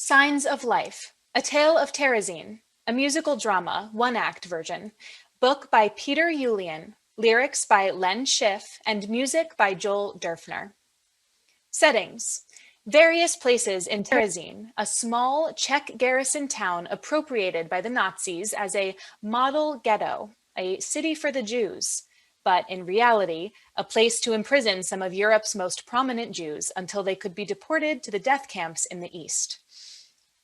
Signs of Life, A Tale of Terezin, a musical drama, one-act version. Book by Peter Julian, lyrics by Len Schiff, and music by Joel Derfner. Settings. Various places in Terezin, a small Czech garrison town appropriated by the Nazis as a model ghetto, a city for the Jews, but in reality, a place to imprison some of Europe's most prominent Jews until they could be deported to the death camps in the East.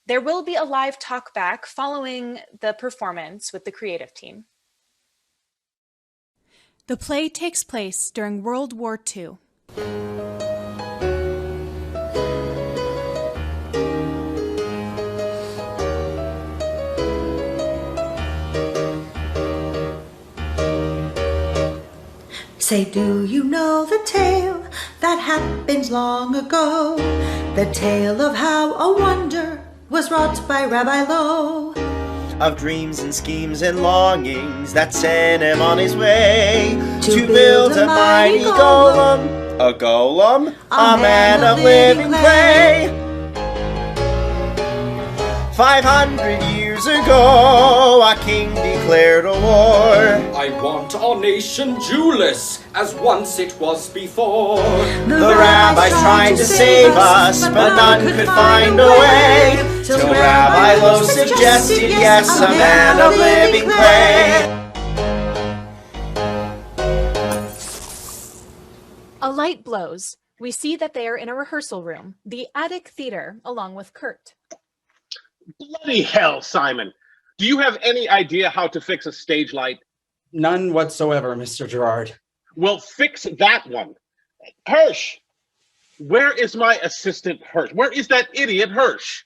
There will be a live talkback following the performance with the creative team. The play takes place during World War II. Say, do you know the tale that happened long ago? The tale of how a wonder was wrought by Rabbi Lowe. Of dreams and schemes and longings that sent him on his way to build a mighty golem. A golem? A man of living clay. 500 years ago, a king declared a war. I want our nation Jewless, as once it was before. The rabbis tried to save us, but none could find a way. Till Rabbi Lowe suggested, yes, a man of living clay. A light blows. We see that they are in a rehearsal room, the Attic Theater, along with Kurt. Bloody hell, Simon. Do you have any idea how to fix a stage light? None whatsoever, Mr. Gerard. Well, fix that one. Hirsch! Where is my assistant Hirsch? Where is that idiot Hirsch?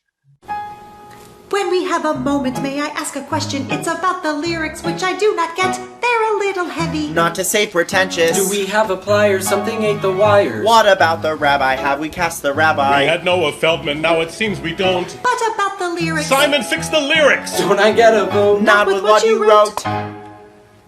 When we have a moment, may I ask a question? It's about the lyrics, which I do not get. They're a little heavy. Not to say pretentious. Do we have a plier? Something ate the wires. What about the rabbi? Have we cast the rabbi? We had Noah Feldman, now it seems we don't. But about the lyrics. Simon, fix the lyrics! Don't I get a vote? Not with what you wrote.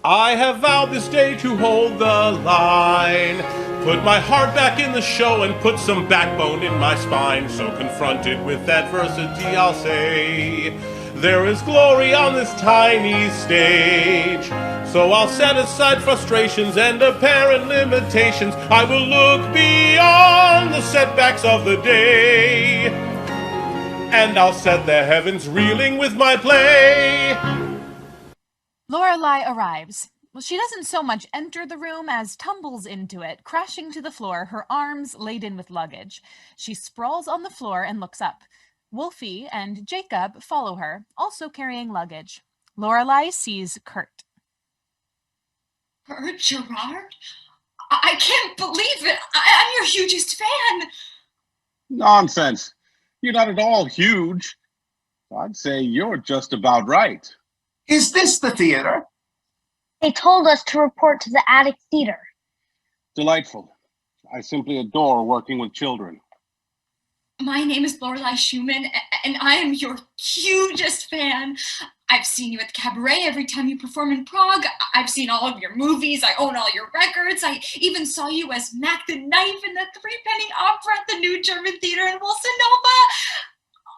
I have vowed this day to hold the line. Put my heart back in the show and put some backbone in my spine. So confronted with adversity, I'll say, there is glory on this tiny stage. So I'll set aside frustrations and apparent limitations. I will look beyond the setbacks of the day. And I'll set the heavens reeling with my play. Lorelei arrives. Well, she doesn't so much enter the room as tumbles into it, crashing to the floor, her arms laden with luggage. She sprawls on the floor and looks up. Wolfie and Jacob follow her, also carrying luggage. Lorelei sees Kurt. Kurt Gerard? I can't believe it. I'm your hugest fan. Nonsense. You're not at all huge. I'd say you're just about right. Is this the theater? They told us to report to the Attic Theater. Delightful. I simply adore working with children. My name is Lorelei Schumann, and I am your hugest fan. I've seen you at Cabaret every time you perform in Prague. I've seen all of your movies. I own all your records. I even saw you as Mac the Knife in the Three-Penny Opera at the New German Theater in Wilsonova.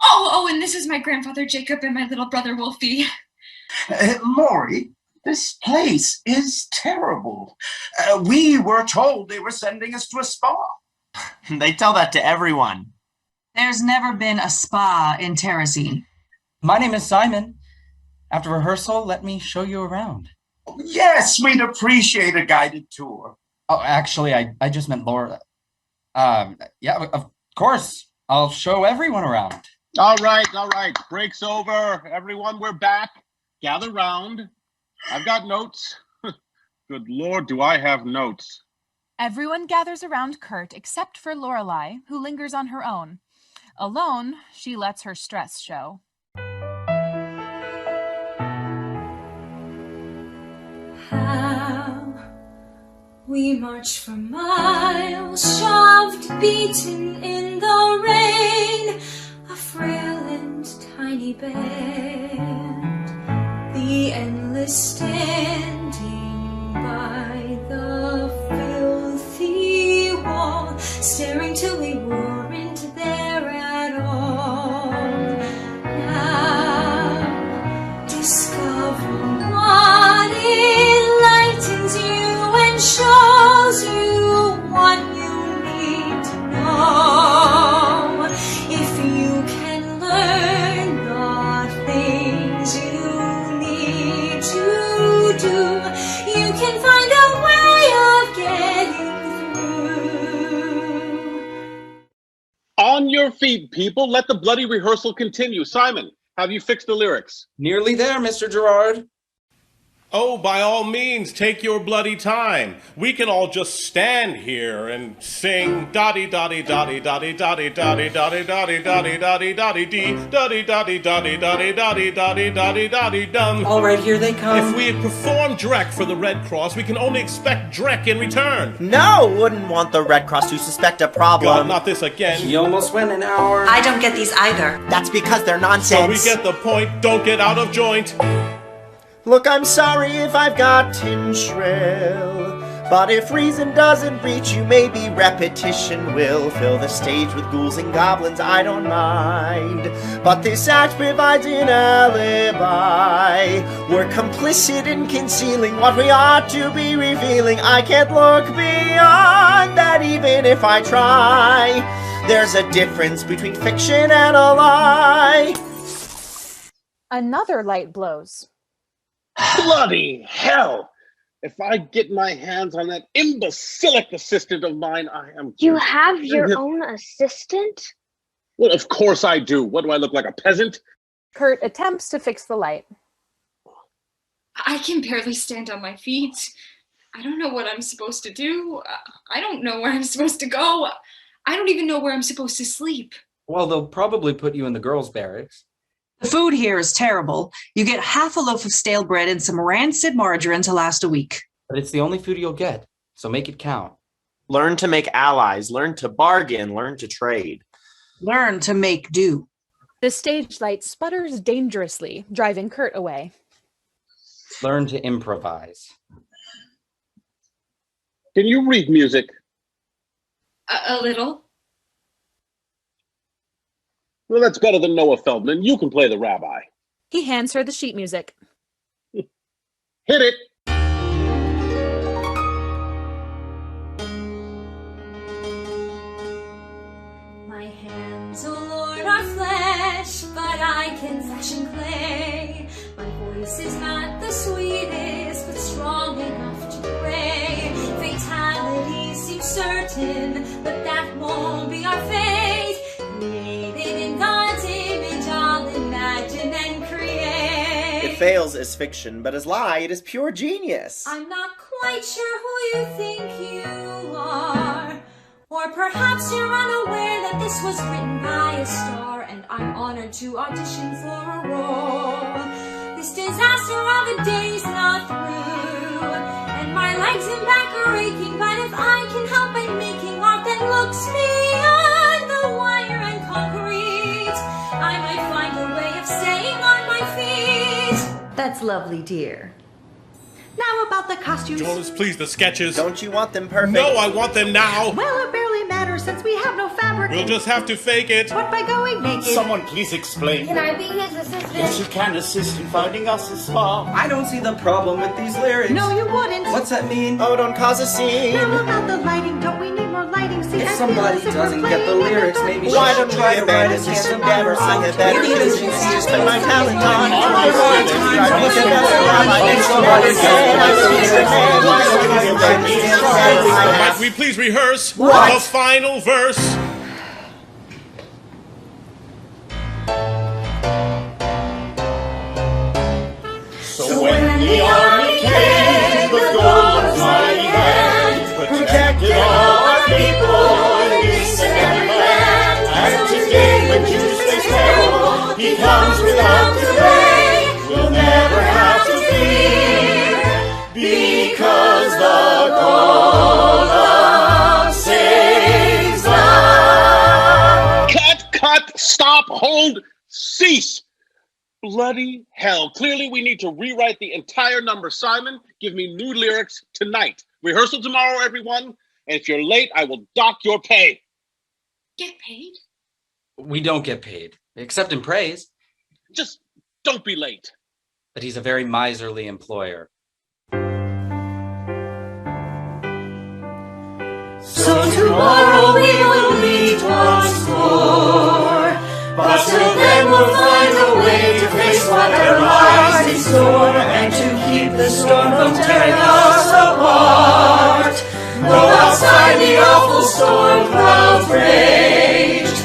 Oh, and this is my grandfather Jacob and my little brother Wolfie. Laurie, this place is terrible. We were told they were sending us to a spa. They tell that to everyone. There's never been a spa in Terezin. My name is Simon. After rehearsal, let me show you around. Yes, we'd appreciate a guided tour. Oh, actually, I just meant Laura. Yeah, of course. I'll show everyone around. All right. Break's over. Everyone, we're back. Gather round. I've got notes. Good Lord, do I have notes. Everyone gathers around Kurt except for Lorelei, who lingers on her own. Alone, she lets her stress show. How we marched for miles, shoved, beaten in the rain, a frail and tiny band, the endless standing by the filthy wall, staring till we weren't there at all. On your feet, people. Let the bloody rehearsal continue. Simon, have you fixed the lyrics? Nearly there, Mr. Gerard. Oh, by all means, take your bloody time. We can all just stand here and sing dotty dotty dotty dotty dotty dotty dotty dotty dotty dotty dotty dee dotty dotty dotty dotty dotty dotty dotty dotty dum. All right, here they come. If we had performed Drek for the Red Cross, we can only expect Drek in return. No, wouldn't want the Red Cross to suspect a problem. God, not this again. He almost went an hour. I don't get these either. That's because they're So nonsense. we get the point. Don't get out of joint. Look, I'm sorry if I've gotten shrill, but if reason doesn't reach you, maybe repetition will. Fill the stage with ghouls and goblins, I don't mind, but this act provides an alibi. We're complicit in concealing what we ought to be revealing. I can't look beyond that even if I try. There's a difference between fiction and a lie. Another light blows. Bloody hell! If I get my hands on that imbecilic assistant of mine, I am... You have your own assistant? Well, of course I do. What, do I look like, a peasant? Kurt attempts to fix the light. I can barely stand on my feet. I don't know what I'm supposed to do. I don't know where I'm supposed to go. I don't even know where I'm supposed to sleep. Well, they'll probably put you in the girls' barracks. The food here is terrible. You get half a loaf of stale bread and some rancid margarine to last a week. But it's the only food you'll get, so make it count. Learn to make allies, learn to bargain, learn to trade. Learn to make do. The stage light sputters dangerously, driving Kurt away. Learn to improvise. Can you read music? A little. Well, that's better than Noah Feldman. You can play the rabbi. He hands her the sheet music. Hit it! My hands, O Lord, are flesh, but I can fashion clay. My voice is not the sweetest, but strong enough to pray. Fatality seems certain, but that won't be our fate. Created in God's image, I'll imagine and create. It fails as fiction, but as lie, it is pure genius. I'm not quite sure who you think you are. Or perhaps you're unaware that this was written by a star, and I'm honored to audition for a role. This disaster of a day's not through, and my legs and back are aching, but if I can help by making art that looks beyond the wire and concrete, I might find a way of staying on my feet. That's lovely, dear. Now about the costumes. Jonas, please, the sketches. Don't you want them perfect? No, I want them now. Well, it barely matters since we have no fabric. We'll just have to fake it. What by going naked? Someone please explain. Can I be his assistant? Yes, you can assist in finding us a spa. I don't see the problem with these lyrics. No, you wouldn't. What's that mean? Oh, don't cause a scene. Now about the lighting, don't we need more lighting? See, If I somebody feel as if doesn't we're get the playing lyrics, in a maybe Why she should try to abandon this endeavor. Sing it better than she sees. Spend my talent on. Might we please rehearse What? the final verse? So when the army came, the Lord's mighty hand protected all our people in this and every land. And today when Tuesday's herald, he comes without delay. We'll never have to fear, because the golem saves us. Cut! Stop! Hold! Cease! Bloody hell. Clearly we need to rewrite the entire number. Simon, give me new lyrics tonight. Rehearsal tomorrow, everyone. And if you're late, I will dock your pay. Get paid? We don't get paid, except in praise. Just don't be late. But he's a very miserly employer. So tomorrow we will meet once more. But till then we'll find a way to face whatever lies in store, and to keep the storm from tearing us apart. Though outside the awful storm clouds raged,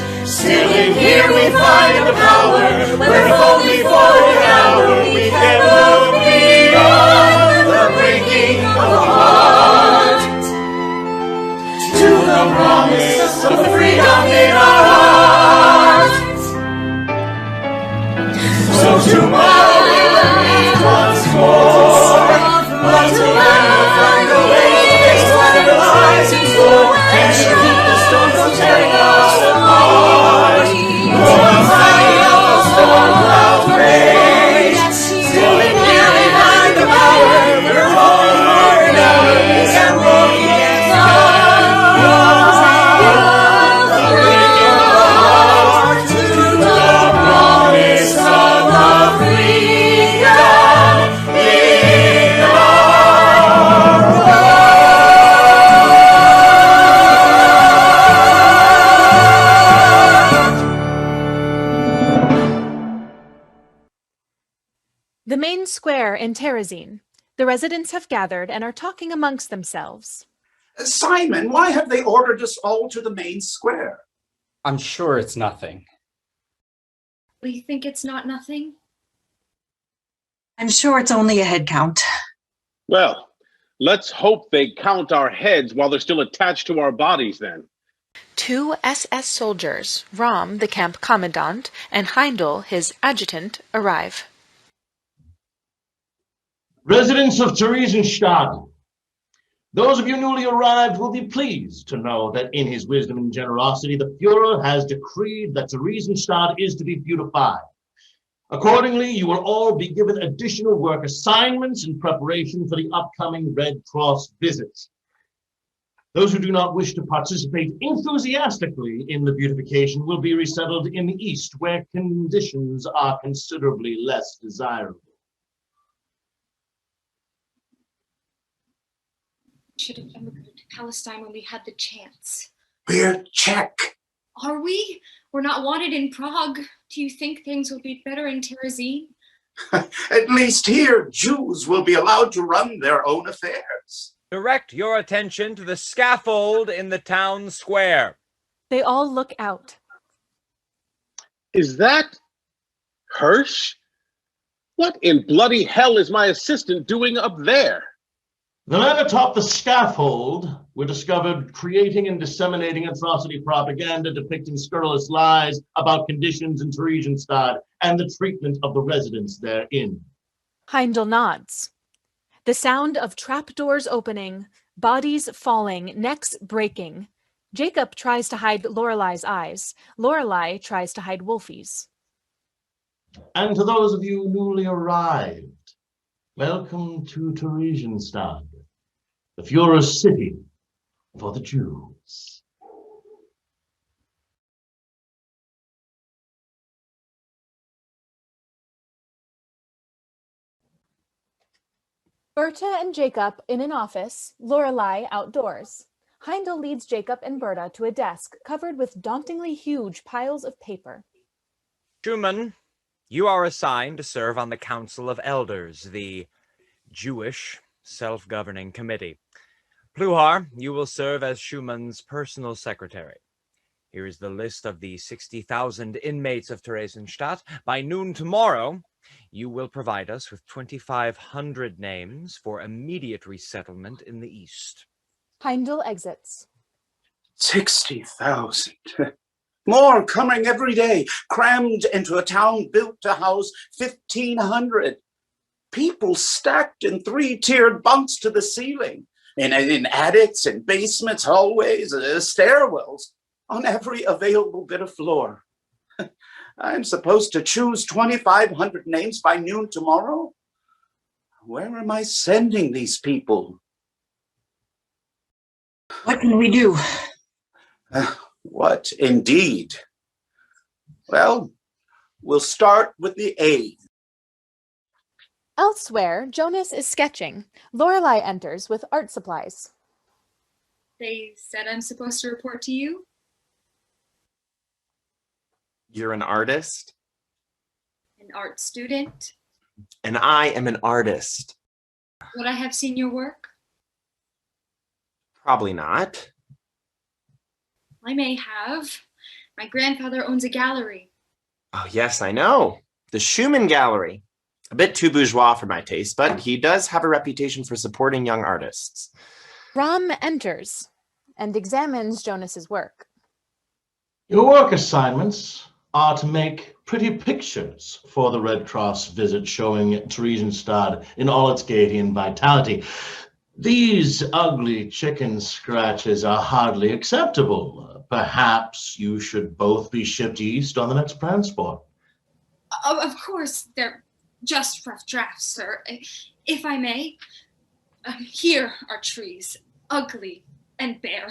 Square in Terezin. The residents have gathered and are talking amongst themselves. Simon, why have they ordered us all to the main square? I'm sure it's nothing. We think it's not nothing? I'm sure it's only a head count. Well, let's hope they count our heads while they're still attached to our bodies then. 2 SS soldiers, Rom, the camp commandant, and Heindel, his adjutant, arrive. Residents of Theresienstadt, those of you newly arrived will be pleased to know that in his wisdom and generosity, the Fuhrer has decreed that Theresienstadt is to be beautified. Accordingly, you will all be given additional work assignments in preparation for the upcoming Red Cross visits. Those who do not wish to participate enthusiastically in the beautification will be resettled in the east, where conditions are considerably less desirable. Should have emigrated to Palestine when we had the chance. We're Czech. Are we? We're not wanted in Prague. Do you think things will be better in Terezin? At least here, Jews will be allowed to run their own affairs. Direct your attention to the scaffold in the town square. They all look out. Is that Hirsch? What in bloody hell is my assistant doing up there? The men atop the scaffold were discovered creating and disseminating atrocity propaganda depicting scurrilous lies about conditions in Theresienstadt and the treatment of the residents therein. Heindel nods. The sound of trapdoors opening, bodies falling, necks breaking. Jacob tries to hide Lorelei's eyes. Lorelei tries to hide Wolfie's. And to those of you newly arrived, welcome to Theresienstadt, the Fuhrer's city for the Jews. Berta and Jacob in an office, Lorelei outdoors. Heindel leads Jacob and Berta to a desk covered with dauntingly huge piles of paper. Schumann, you are assigned to serve on the Council of Elders, the Jewish Self-Governing Committee. Pluhar, you will serve as Schumann's personal secretary. Here is the list of the 60,000 inmates of Theresienstadt. By noon tomorrow, you will provide us with 2,500 names for immediate resettlement in the east. Heindel exits. 60,000. More coming every day, crammed into a town built to house 1,500. People stacked in 3-tiered bunks to the ceiling, in attics and basements, hallways, stairwells, on every available bit of floor. I'm supposed to choose 2,500 names by noon tomorrow? Where am I sending these people? What can we do? What indeed? Well, we'll start with the A. Elsewhere, Jonas is sketching. Lorelei enters with art supplies. They said I'm supposed to report to you? You're an artist? An art student? And I am an artist. Would I have seen your work? Probably not. I may have. My grandfather owns a gallery. Oh, yes, I know. The Schumann Gallery. A bit too bourgeois for my taste, but he does have a reputation for supporting young artists. Rom enters and examines Jonas's work. Your work assignments are to make pretty pictures for the Red Cross visit showing Theresienstadt in all its gaiety and vitality. These ugly chicken scratches are hardly acceptable. Perhaps you should both be shipped east on the next transport. Of course, they're just rough drafts, sir. If I may. Here are trees, ugly and bare,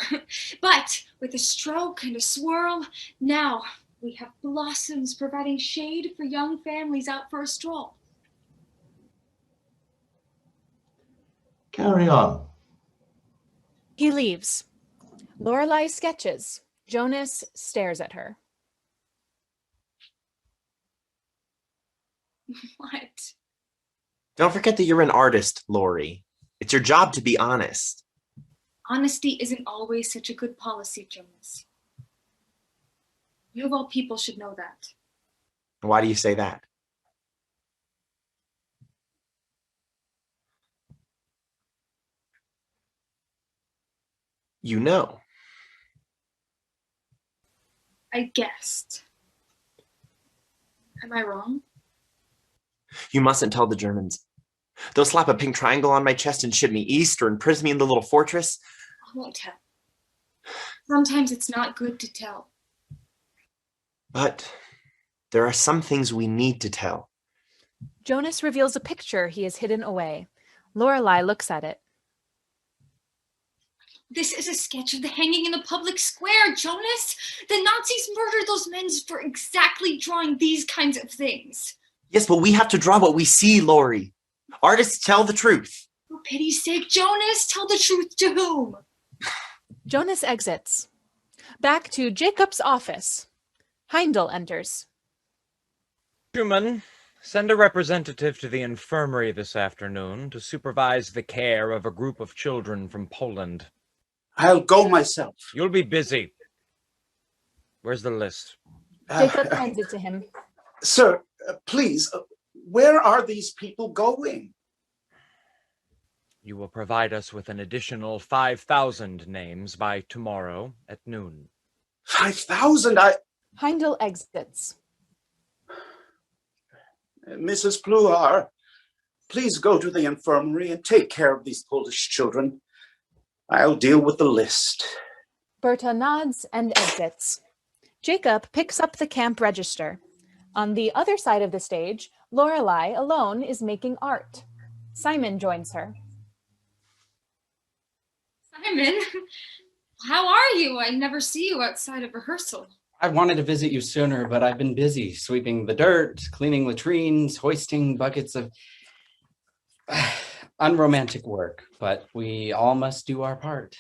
but with a stroke and a swirl, now we have blossoms providing shade for young families out for a stroll. Carry on. He leaves. Lorelei sketches. Jonas stares at her. What? Don't forget that you're an artist, Lori. It's your job to be honest. Honesty isn't always such a good policy, Jonas. You of all people should know that. Why do you say that? You know. I guessed. Am I wrong? You mustn't tell the Germans. They'll slap a pink triangle on my chest and ship me east or imprison me in the little fortress. I won't tell. Sometimes it's not good to tell. But there are some things we need to tell. Jonas reveals a picture he has hidden away. Lorelei looks at it. This is a sketch of the hanging in the public square, Jonas. The Nazis murdered those men for exactly drawing these kinds of things. Yes, but we have to draw what we see, Lori. Artists tell the truth. For pity's sake, Jonas, tell the truth to whom? Jonas exits. Back to Jacob's office. Heindel enters. Schumann, send a representative to the infirmary this afternoon to supervise the care of a group of children from Poland. I'll go myself. You'll be busy. Where's the list? Jacob hands it to him. Sir, please, where are these people going? You will provide us with an additional 5,000 names by tomorrow at noon. 5,000? Heindel exits. Mrs. Pluhar, please go to the infirmary and take care of these Polish children. I'll deal with the list. Berta nods and exits. Jacob picks up the camp register. On the other side of the stage, Lorelei alone is making art. Simon joins her. Simon, how are you? I never see you outside of rehearsal. I wanted to visit you sooner, but I've been busy sweeping the dirt, cleaning latrines, hoisting buckets of unromantic work, but we all must do our part.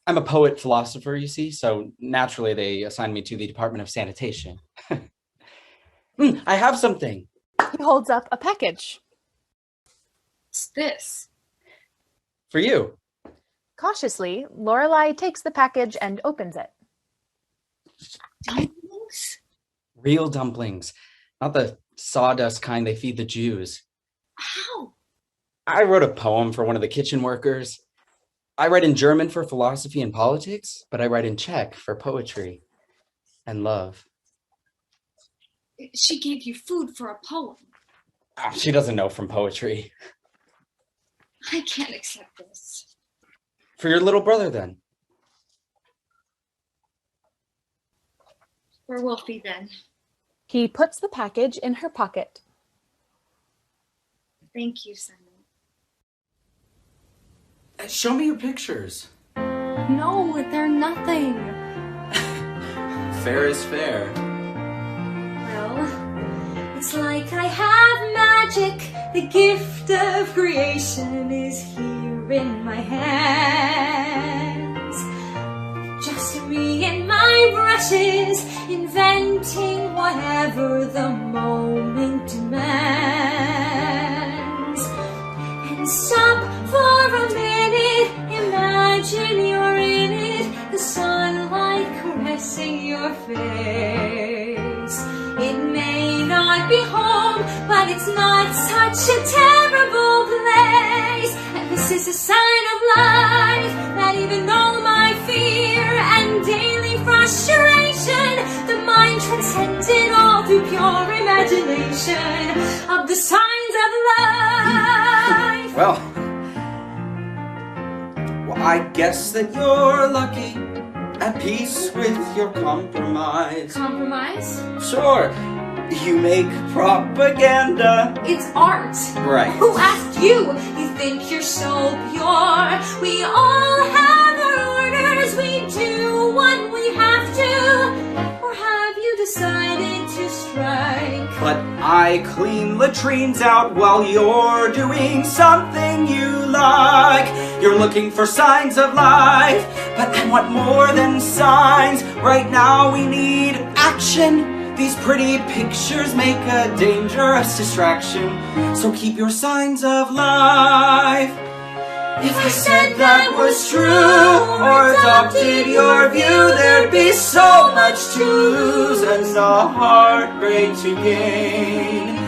I'm a poet philosopher, you see, so naturally they assigned me to the Department of Sanitation. I have something. He holds up a package. What's this? For you. Cautiously, Lorelei takes the package and opens it. Dumplings? Real dumplings, not the sawdust kind they feed the Jews. How? I wrote a poem for one of the kitchen workers. I write in German for philosophy and politics, but I write in Czech for poetry and love. She gave you food for a poem. She doesn't know from poetry. I can't accept this. For your little brother, then. For Wolfie, then. He puts the package in her pocket. Thank you, Simon. Show me your pictures. No, they're nothing. Fair is fair. Well, it's like I have magic. The gift of creation is here in my hands. Just me and my brushes, inventing whatever the moment demands. And stop for a minute, imagine you're in it, the sunlight caressing your face. It may not be home, but it's not such a terrible place. And this is a sign of life, that even though my fear and daily frustration, the mind transcends it all through pure imagination of the signs of life. Well, I guess that you're lucky, at peace with your compromise. Compromise? Sure, you make propaganda. It's art. Right. Who asked you? You think you're so pure. We all have our orders. We do what we have to. Or have you decided to strike? But I clean latrines out while you're doing something you like. You're looking for signs of life, but I want more than signs. Right now we need action. These pretty pictures make a dangerous distraction, so keep your signs of life. If I said that was true, or adopted your view, there'd be so much to lose and the heartbreak to gain.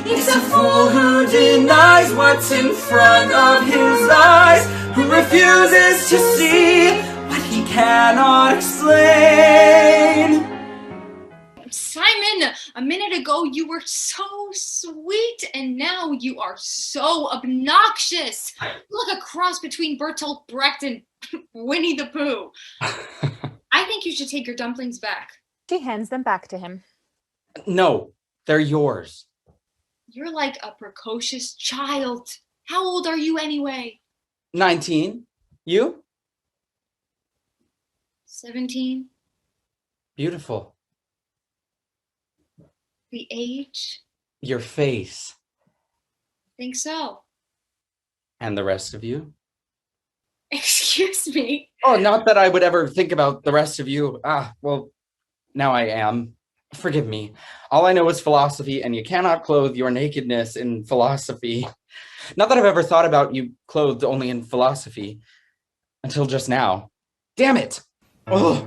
It's a fool who denies what's in front of his eyes, who refuses to see what he cannot explain. Simon, a minute ago you were so sweet, and now you are so obnoxious. Look, a cross between Bertolt Brecht and Winnie the Pooh. I think you should take your dumplings back. She hands them back to him. No, they're yours. You're like a precocious child. How old are you anyway? 19. You? 17. Beautiful. The age? Your face. Think so. And the rest of you? Excuse me. Oh, not that I would ever think about the rest of you. Well, now I am. Forgive me. All I know is philosophy, and you cannot clothe your nakedness in philosophy. Not that I've ever thought about you clothed only in philosophy. Until just now. Damn it! Ugh.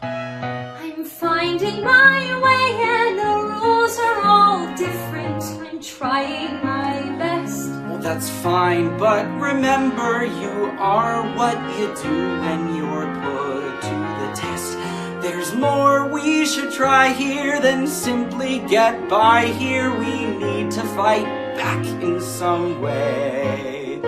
I'm finding my way and the rules are all different. I'm trying my best. Well, that's fine, but remember, you are what you do when you're put to the test. There's more we should try here than simply get by here. We need to fight back in some way.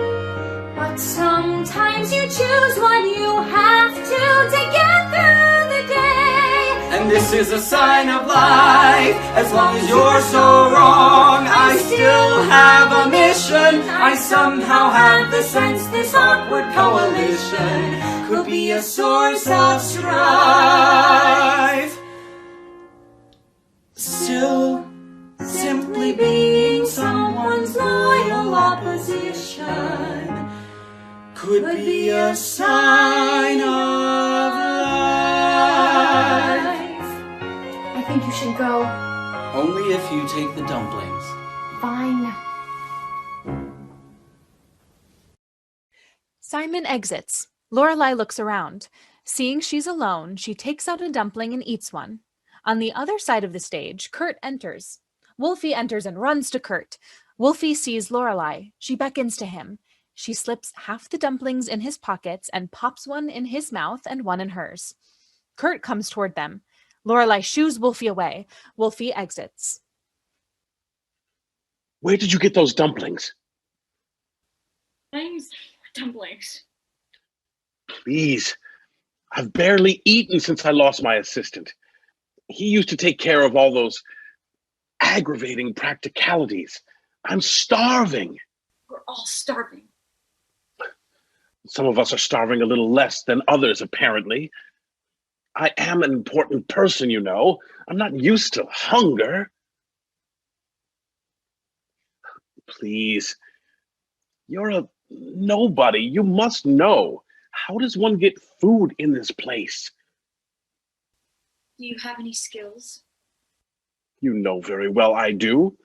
But sometimes you choose what you have to get through the day. And this is a sign of life. As long as you're so wrong, I still have a mission. I somehow have the sense this awkward coalition could be a source of strife. Still, simply being someone's loyal opposition could be a sign of life. I think you should go. Only if you take the dumplings. Fine. Simon exits. Lorelai looks around. Seeing she's alone, she takes out a dumpling and eats one. On the other side of the stage, Kurt enters. Wolfie enters and runs to Kurt. Wolfie sees Lorelai. She beckons to him. She slips half the dumplings in his pockets and pops one in his mouth and one in hers. Kurt comes toward them. Lorelai shoos Wolfie away. Wolfie exits. Where did you get those dumplings? Thanks, dumplings. Please. I've barely eaten since I lost my assistant. He used to take care of all those aggravating practicalities. I'm starving. We're all starving. Some of us are starving a little less than others, apparently. I am an important person, you know. I'm not used to hunger. Please. You're a nobody. You must know. How does one get food in this place? Do you have any skills? You know very well I do.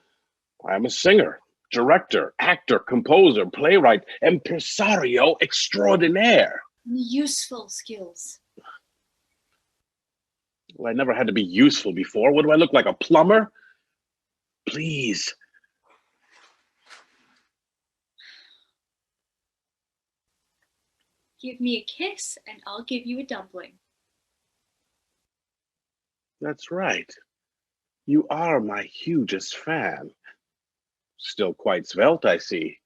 I am a singer, director, actor, composer, playwright, impresario extraordinaire. Useful skills. Well, I never had to be useful before. What do I look like, a plumber? Please. Give me a kiss and I'll give you a dumpling. That's right. You are my hugest fan. Still quite svelte, I see.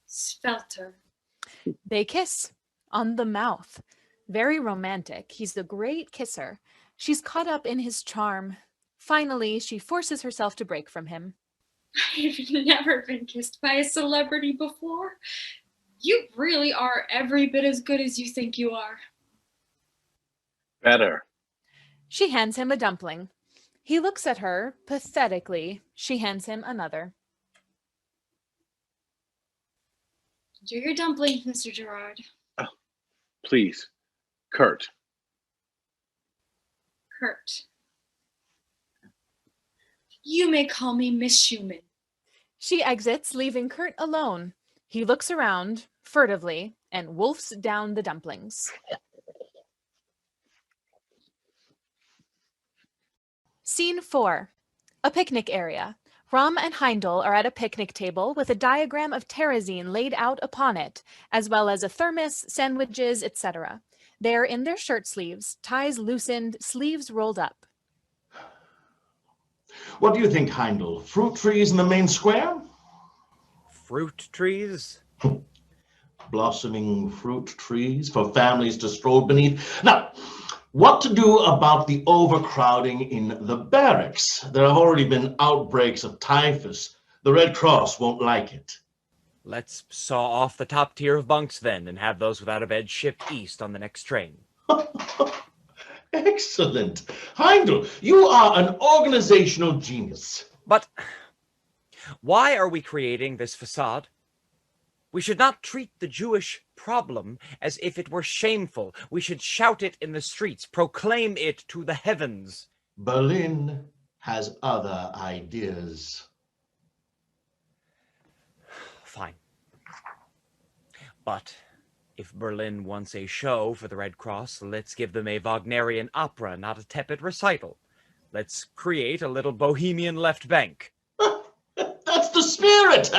Svelter. They kiss on the mouth. Very romantic. He's a great kisser. She's caught up in his charm. Finally, she forces herself to break from him. I've never been kissed by a celebrity before. You really are every bit as good as you think you are. Better. She hands him a dumpling. He looks at her pathetically. She hands him another. Enjoy your dumplings, Mr. Gerard. Oh, please, Kurt. Kurt. You may call me Miss Schumann. She exits, leaving Kurt alone. He looks around furtively and wolfs down the dumplings. Scene 4. A picnic area. Rom and Heindel are at a picnic table with a diagram of terrazine laid out upon it, as well as a thermos, sandwiches, etc. They are in their shirt sleeves, ties loosened, sleeves rolled up. What do you think, Heindel? Fruit trees in the main square? Fruit trees? Blossoming fruit trees for families to stroll beneath. Now, what to do about the overcrowding in the barracks? There have already been outbreaks of typhus. The Red Cross won't like it. Let's saw off the top tier of bunks then and have those without a bed shipped east on the next train. Excellent. Heindel, you are an organizational genius. But why are we creating this facade? We should not treat the Jewish problem as if it were shameful. We should shout it in the streets, proclaim it to the heavens. Berlin has other ideas. Fine. But if Berlin wants a show for the Red Cross, let's give them a Wagnerian opera, not a tepid recital. Let's create a little bohemian left bank. That's the spirit!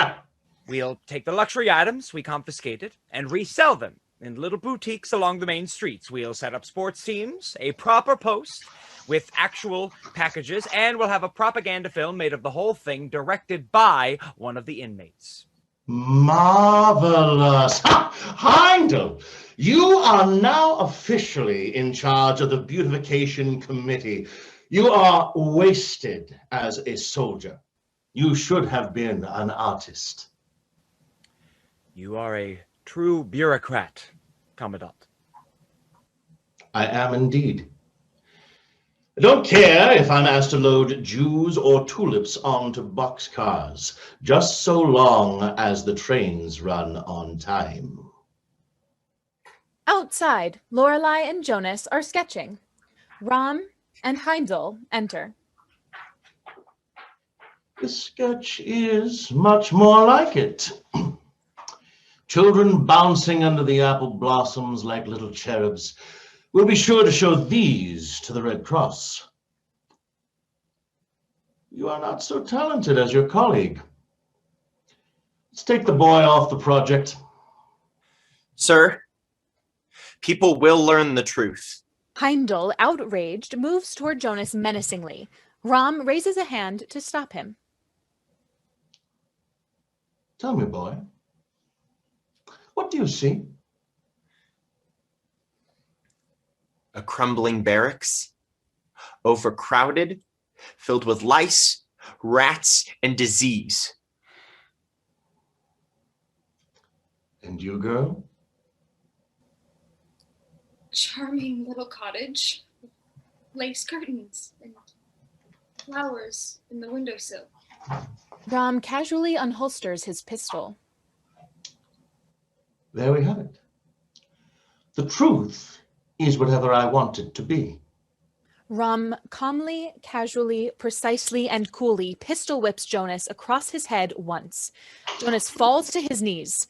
We'll take the luxury items we confiscated and resell them in little boutiques along the main streets. We'll set up sports teams, a proper post with actual packages, and we'll have a propaganda film made of the whole thing directed by one of the inmates. Marvelous. Heindel, you are now officially in charge of the beautification committee. You are wasted as a soldier. You should have been an artist. You are a true bureaucrat, Commandant. I am indeed. I don't care if I'm asked to load Jews or tulips onto boxcars, just so long as the trains run on time. Outside, Lorelei and Jonas are sketching. Rom and Heindel enter. The sketch is much more like it. Children bouncing under the apple blossoms like little cherubs. We'll be sure to show these to the Red Cross. You are not so talented as your colleague. Let's take the boy off the project. Sir, people will learn the truth. Heindel, outraged, moves toward Jonas menacingly. Rom raises a hand to stop him. Tell me, boy, what do you see? A crumbling barracks, overcrowded, filled with lice, rats, and disease. And you, girl? Charming little cottage, lace curtains, and flowers in the windowsill. Rom casually unholsters his pistol. There we have it. The truth is whatever I want it to be. Rom calmly, casually, precisely, and coolly pistol whips Jonas across his head once. Jonas falls to his knees.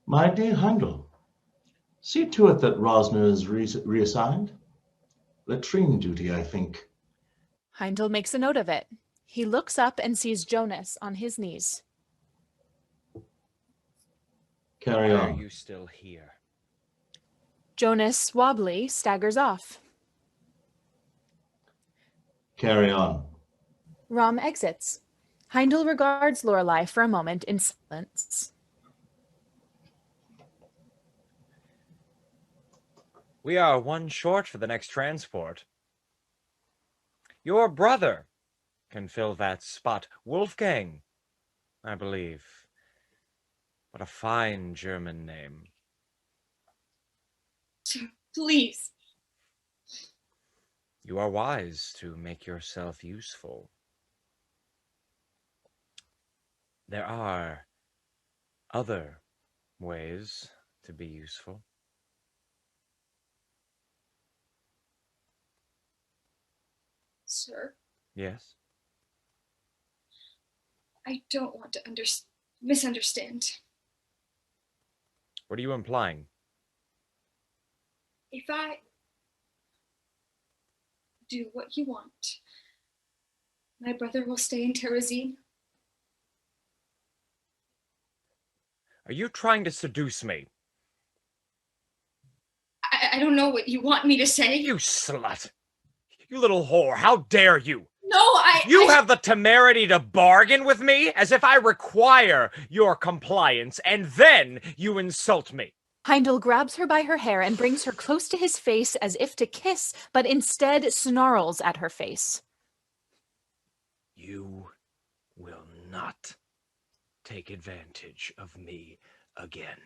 My dear Heindel, see to it that Rosner is reassigned. Latrine duty, I think. Heindel makes a note of it. He looks up and sees Jonas on his knees. Carry Why on. are you still here? Jonas, wobbly, staggers off. Carry on. Rom exits. Heindel regards Lorelei for a moment in silence. We are one short for the next transport. Your brother can fill that spot. Wolfgang, I believe. What a fine German name. Please. You are wise to make yourself useful. There are other ways to be useful. Sir, Yes? I don't want to misunderstand. What are you implying? If I do what you want, my brother will stay in Terrazine. Are you trying to seduce me? I don't know what you want me to say. You slut! You little whore, how dare you! No, You have the temerity to bargain with me as if I require your compliance, and then you insult me. Heindel grabs her by her hair and brings her close to his face as if to kiss, but instead snarls at her face. You will not take advantage of me again.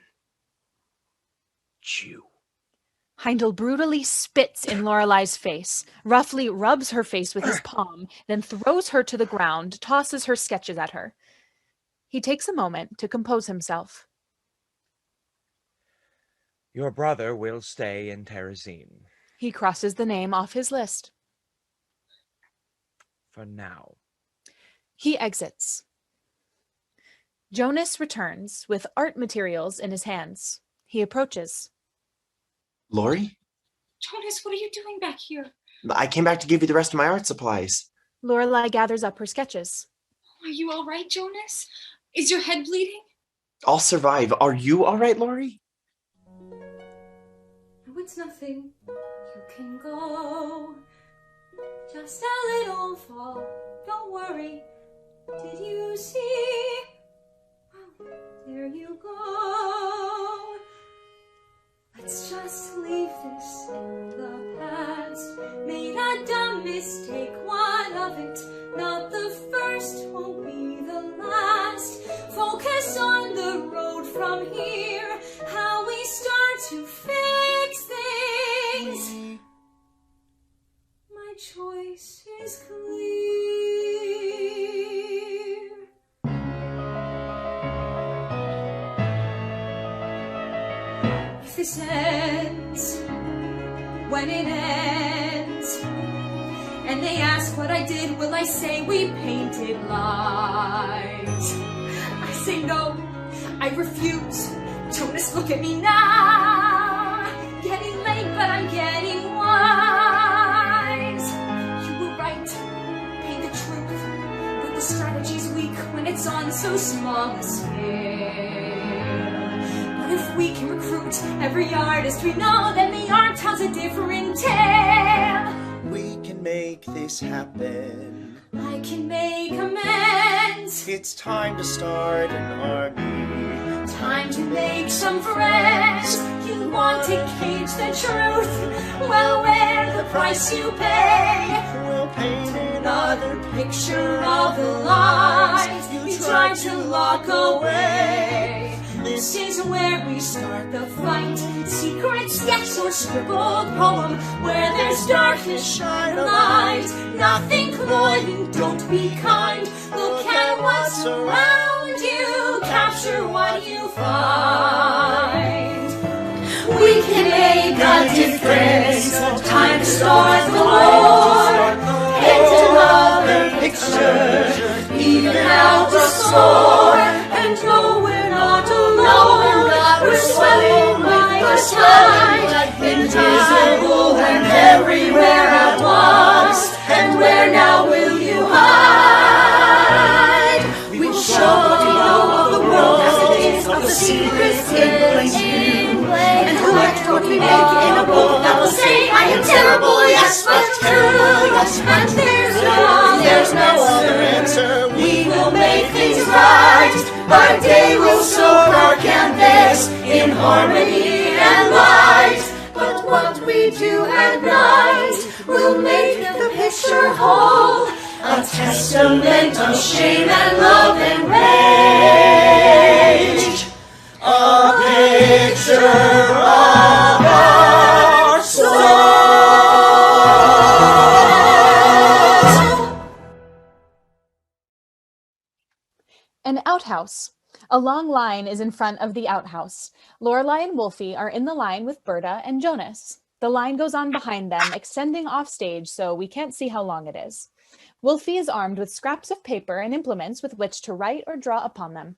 Jew. Heindel brutally spits in Lorelai's face, roughly rubs her face with his palm, then throws her to the ground, tosses her sketches at her. He takes a moment to compose himself. Your brother will stay in Terrazine. He crosses the name off his list. For now. He exits. Jonas returns with art materials in his hands. He approaches. Lori? Jonas, what are you doing back here? I came back to give you the rest of my art supplies. Lorelai gathers up her sketches. Are you all right, Jonas? Is your head bleeding? I'll survive. Are you all right, Lori? No, it's nothing. You can go. Just a little fall. Don't worry. Did you see? Well, there you go. Let's just leave this in the past. Made a dumb mistake, what of it? Not the first, won't be the last. Focus on the road from here, how we start to fix things. My choice is clear. If this ends when it ends, and they ask what I did, will I say we painted lies? I say no, I refuse. Jonas, look at me now. Getting late, but I'm getting wise. You were right, paint the truth, but the strategy's weak when it's on so small a scale. But if we can recruit every artist we know, then the art tells a different tale. We can make this happen. I can make amends. It's time to start an army. Time to make some friends. You want to cage the truth? Well, wear the price you pay. We'll paint another picture of the lies you tried to lock away. This is where we start the fight. Secret sketch or scribbled poem. Where there's darkness, shine a light. Nothing cloying, don't be kind. Look at what's around you. Capture what you find. We can make a difference. Time to start the war. Paint another picture. Even out the score. And no, we're not alone. We're swelling like the tide. Invisible and everywhere at once. And where now will you hide? We will show what we know of the world as it is, of the secrets in plain view. And collect what we make in a book that will say, I am terrible, yes, but true. And there's no other answer. We will make things right. Our day will soak our canvas in harmony and light. But what we do at night will make the picture whole. A testament of shame and love and rage. A picture of our soul. An outhouse. A long line is in front of the outhouse. Lorelai and Wolfie are in the line with Berta and Jonas. The line goes on behind them, extending off stage so we can't see how long it is. Wolfie is armed with scraps of paper and implements with which to write or draw upon them.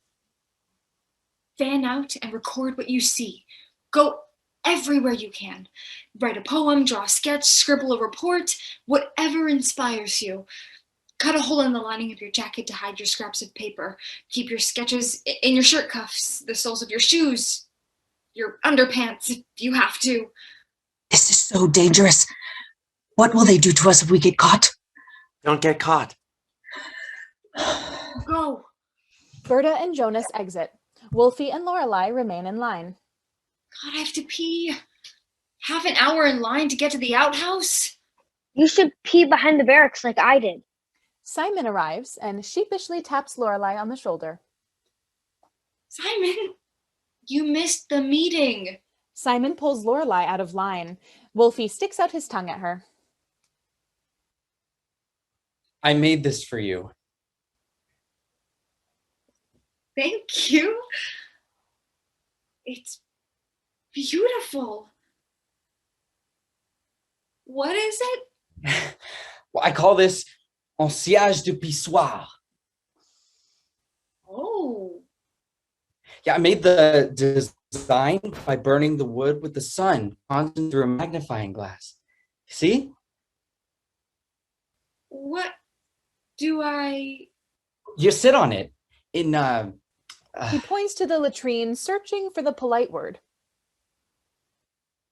Fan out and record what you see. Go everywhere you can. Write a poem, draw a sketch, scribble a report, whatever inspires you. Cut a hole in the lining of your jacket to hide your scraps of paper. Keep your sketches in your shirt cuffs, the soles of your shoes, your underpants if you have to. This is so dangerous. What will they do to us if we get caught? Don't get caught. Go. Berta and Jonas exit. Wolfie and Lorelei remain in line. God, I have to pee. Half an hour in line to get to the outhouse? You should pee behind the barracks like I did. Simon arrives and sheepishly taps Lorelei on the shoulder. Simon, you missed the meeting. Simon pulls Lorelei out of line. Wolfie sticks out his tongue at her. I made this for you. Thank you. It's beautiful. What is it? Well, I call this un sillage de pissoir. Oh. Yeah, I made the design by burning the wood with the sun constant through a magnifying glass. See? What do I... You sit on it in He points to the latrine, searching for the polite word.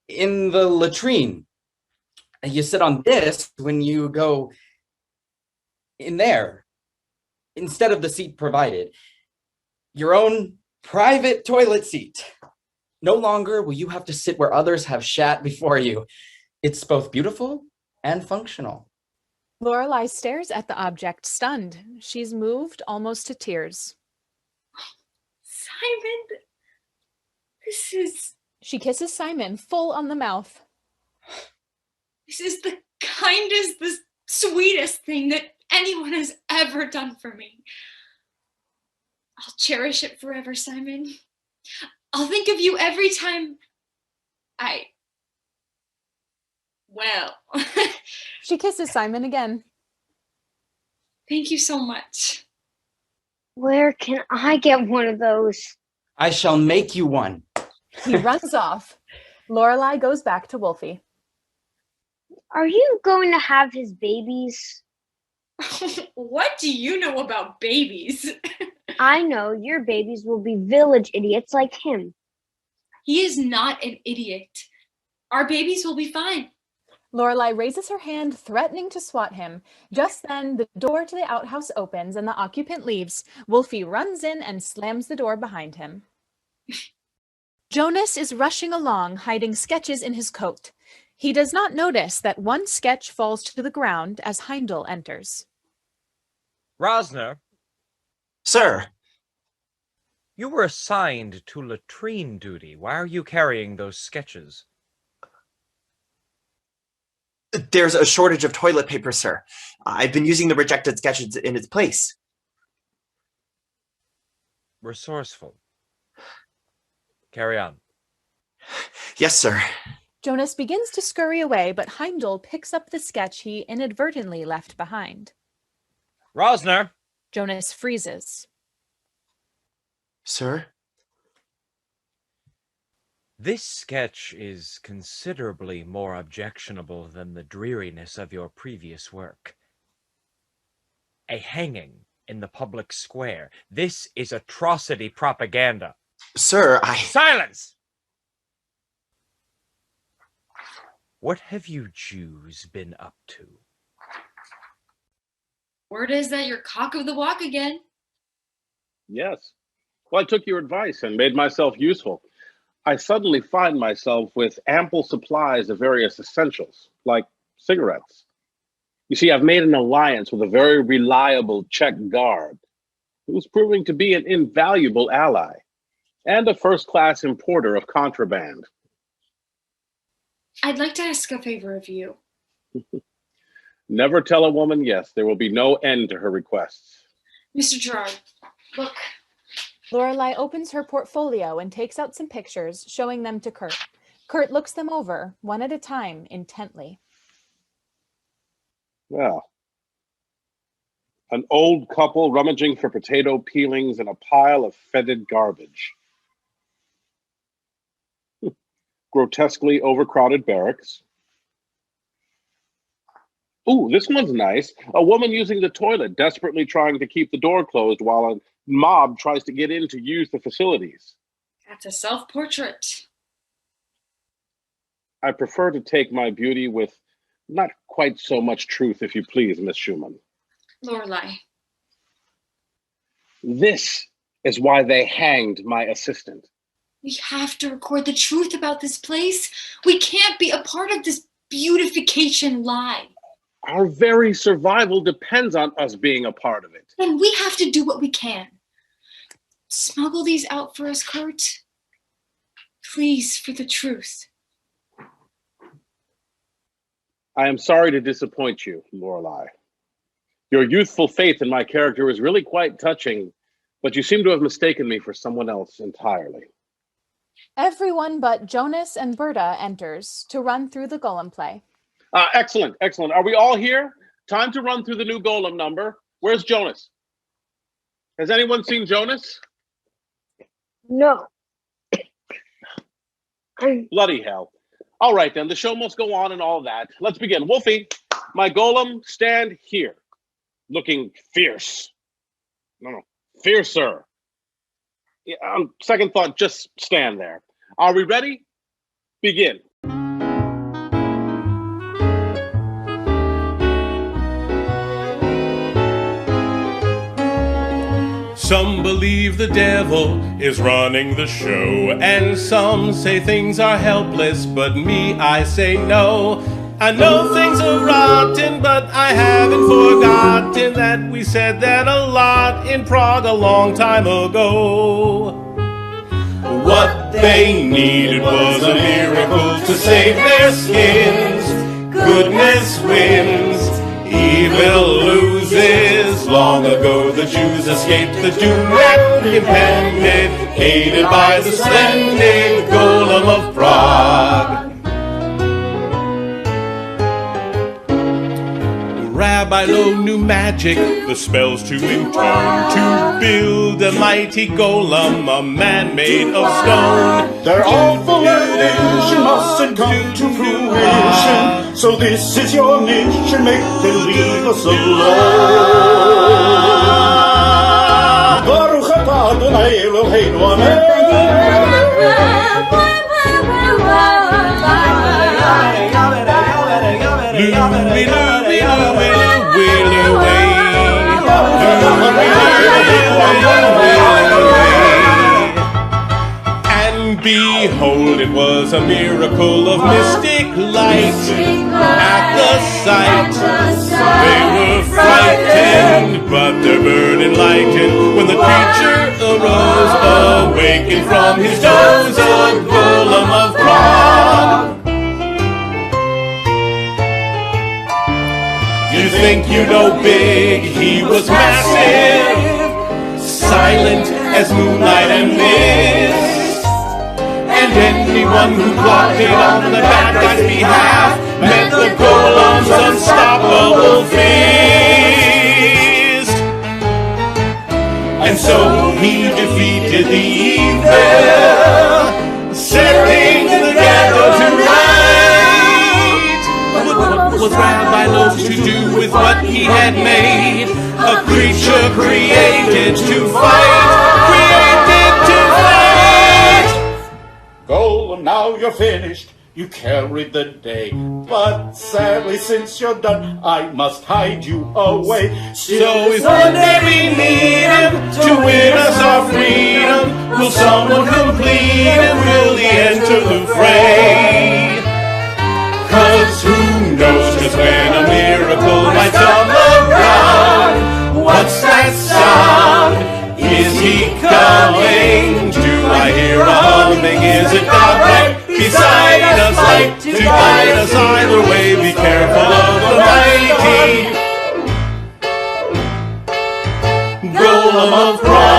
in the latrine. You sit on this when you go in there instead of the seat provided. Your own private toilet seat. No longer will you have to sit where others have shat before you. It's both beautiful and functional. Lorelei stares at the object, stunned. She's moved almost to tears. Simon, this is... She kisses Simon full on the mouth. This is the kindest, the sweetest thing that anyone has ever done for me. I'll cherish it forever, Simon. I'll think of you every time well. She kisses Simon again. Thank you so much. Where can I get one of those? I shall make you one. He runs off. Lorelei goes back to Wolfie. Are you going to have his babies? What do you know about babies? I know your babies will be village idiots like him. He is not an idiot. Our babies will be fine. Lorelei raises her hand, threatening to swat him. Just then, the door to the outhouse opens and the occupant leaves. Wolfie runs in and slams the door behind him. Jonas is rushing along, hiding sketches in his coat. He does not notice that one sketch falls to the ground as Heindel enters. Rosner, Sir, you were assigned to latrine duty. Why are you carrying those sketches? there's a shortage of toilet paper, sir. I've been using the rejected sketches in its place. Resourceful. Carry on. Yes, sir. Jonas begins to scurry away, but Heindel picks up the sketch he inadvertently left behind. Rosner! Jonas freezes. Sir? This sketch is considerably more objectionable than the dreariness of your previous work. A hanging in the public square. This is atrocity propaganda. Sir, Silence! What have you Jews been up to? Word is that you're cock of the walk again. Yes. Well, I took your advice and made myself useful. I suddenly find myself with ample supplies of various essentials, like cigarettes. You see, I've made an alliance with a very reliable Czech guard, who's proving to be an invaluable ally and a first-class importer of contraband. I'd like to ask a favor of you. Never tell a woman yes. There will be no end to her requests. Mr. Gerard, look. Lorelei opens her portfolio and takes out some pictures, showing them to Kurt. Kurt looks them over, one at a time, intently. Well, an old couple rummaging for potato peelings in a pile of fetid garbage. Grotesquely overcrowded barracks. Ooh, this one's nice. A woman using the toilet, desperately trying to keep the door closed while a mob tries to get in to use the facilities. That's a self-portrait. I prefer to take my beauty with not quite so much truth, if you please, Miss Schumann. Lorelei. This is why they hanged my assistant. We have to record the truth about this place. We can't be a part of this beautification lie. Our very survival depends on us being a part of it. Then we have to do what we can. Smuggle these out for us, Kurt. Please, for the truth. I am sorry to disappoint you, Lorelei. Your youthful faith in my character is really quite touching, but you seem to have mistaken me for someone else entirely. Everyone but Jonas and Berta enters to run through the Golem play. Excellent, excellent. Are we all here? Time to run through the new Golem number. Where's Jonas? Has anyone seen Jonas? No. Bloody hell. All right, then. The show must go on and all that. Let's begin. Wolfie, my Golem, stand here. Looking fierce. No, fiercer. Yeah, second thought, just stand there. Are we ready? Begin. Some believe the devil is running the show, and some say things are helpless, but me, I say no. I know things are rotten, but I haven't forgotten that we said that a lot in Prague a long time ago. What they needed was a miracle to save their skins. Goodness wins, evil loses. Long ago the Jews escaped the doom that impended, aided by the splendid Golem of Prague. Rabbi Lowe knew magic, the spells to in turn to build a mighty golem, a man made of stone. Their awful ambition mustn't come to fruition, so this is your mission, make them leave us alone. Baruch atah Adonai Eloheinu, amen. And behold, it was a miracle of mystic light. At the sight, they were frightened, but their burden lightened when the creature arose, awakened from his doze, a Golem of Prague. You think you know big, he was massive, silent as moonlight and mist, and anyone who blocked it on the bad guy's behalf met the Golem's unstoppable fist. And so he defeated the evil, setting the ghetto to right. But what was Rabbi Lowe to do with what he had made? A creature created to fight, Golem, now you're finished. You carried the day, but sadly since you're done, I must hide you away. So if one day we need him to win us our freedom, will someone complete and really enter the fray? 'Cause who knows just when a miracle might come around? What's that sound? Is he coming? Do I hear a humming? Is it God right beside us, light to guide us either way? Be careful of the mighty Golem of Prague.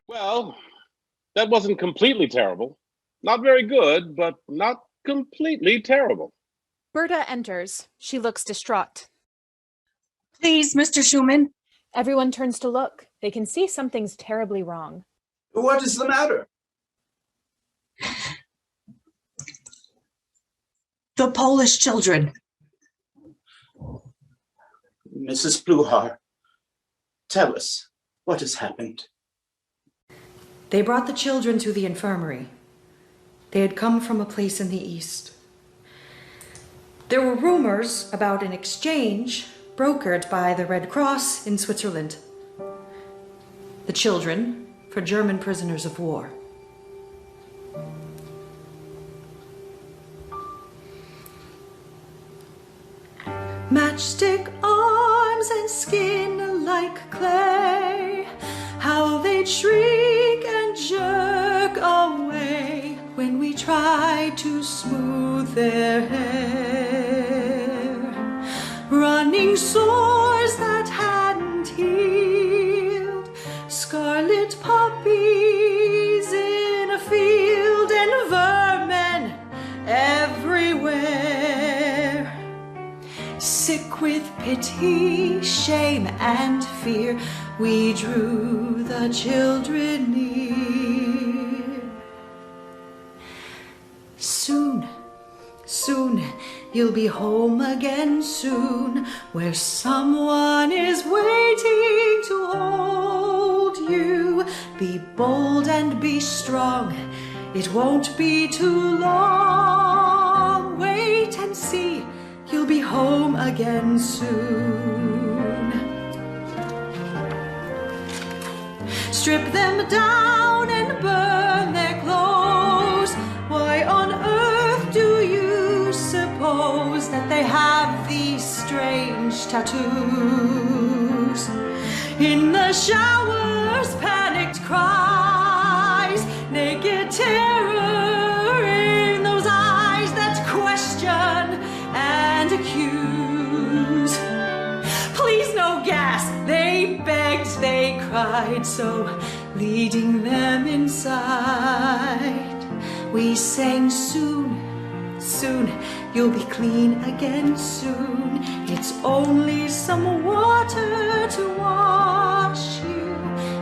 Well, That wasn't completely terrible. Not very good, but not completely terrible. Berta enters. She looks distraught. Please, Mr. Schumann. Everyone turns to look. They can see something's terribly wrong. What is the matter? The Polish children. Mrs. Pluhar, tell us, what has happened? They brought the children to the infirmary. They had come from a place in the east. There were rumors about an exchange brokered by the Red Cross in Switzerland. The children for German prisoners of war. Matchstick arms and skin like clay, how they'd shriek and jerk away when we tried to smooth their hair. Running sores that hadn't healed, scarlet poppies in a field, and vermin everywhere. Sick with pity, shame, and fear, we drew the children near. Soon, soon, you'll be home again soon, where someone is waiting to hold you. Be bold and be strong, it won't be too long. Wait and see, you'll be home again soon. Strip them down and burn their clothes. Why on earth do you suppose that they have these strange tattoos? In the showers, panicked cries, naked terror in those eyes that question and accuse. Please, no gas, they begged, they cried, so leading them inside, we sang soon, soon, you'll be clean again soon. It's only some water to wash you.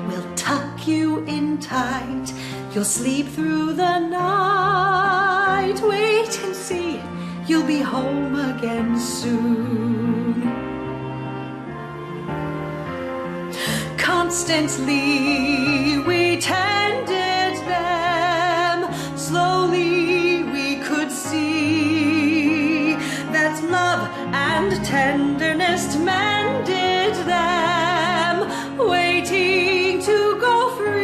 We'll tuck you in tight, you'll sleep through the night. Wait and see, you'll be home again soon. Constantly we tended them, slowly we could see that love and tenderness mended them, waiting to go free.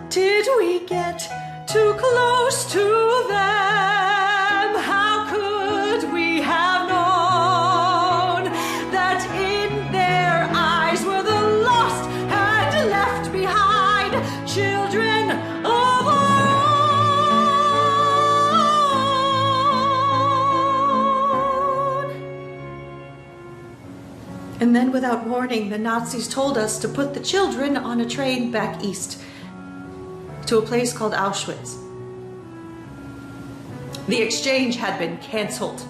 Did we get too close to them? How could we have known that in their eyes were the lost and left behind children of our own? And then, without warning, the Nazis told us to put the children on a train back east to a place called Auschwitz. The exchange had been canceled.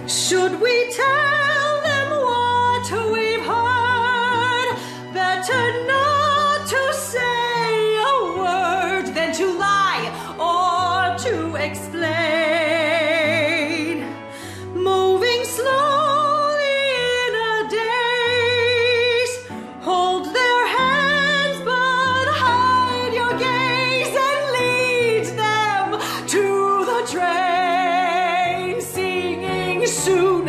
Should we tell them what we've heard? Better not to say a word than to lie or to explain. Moving slowly in a daze, hold their hands but hide your gaze, and lead them to the train, singing soon,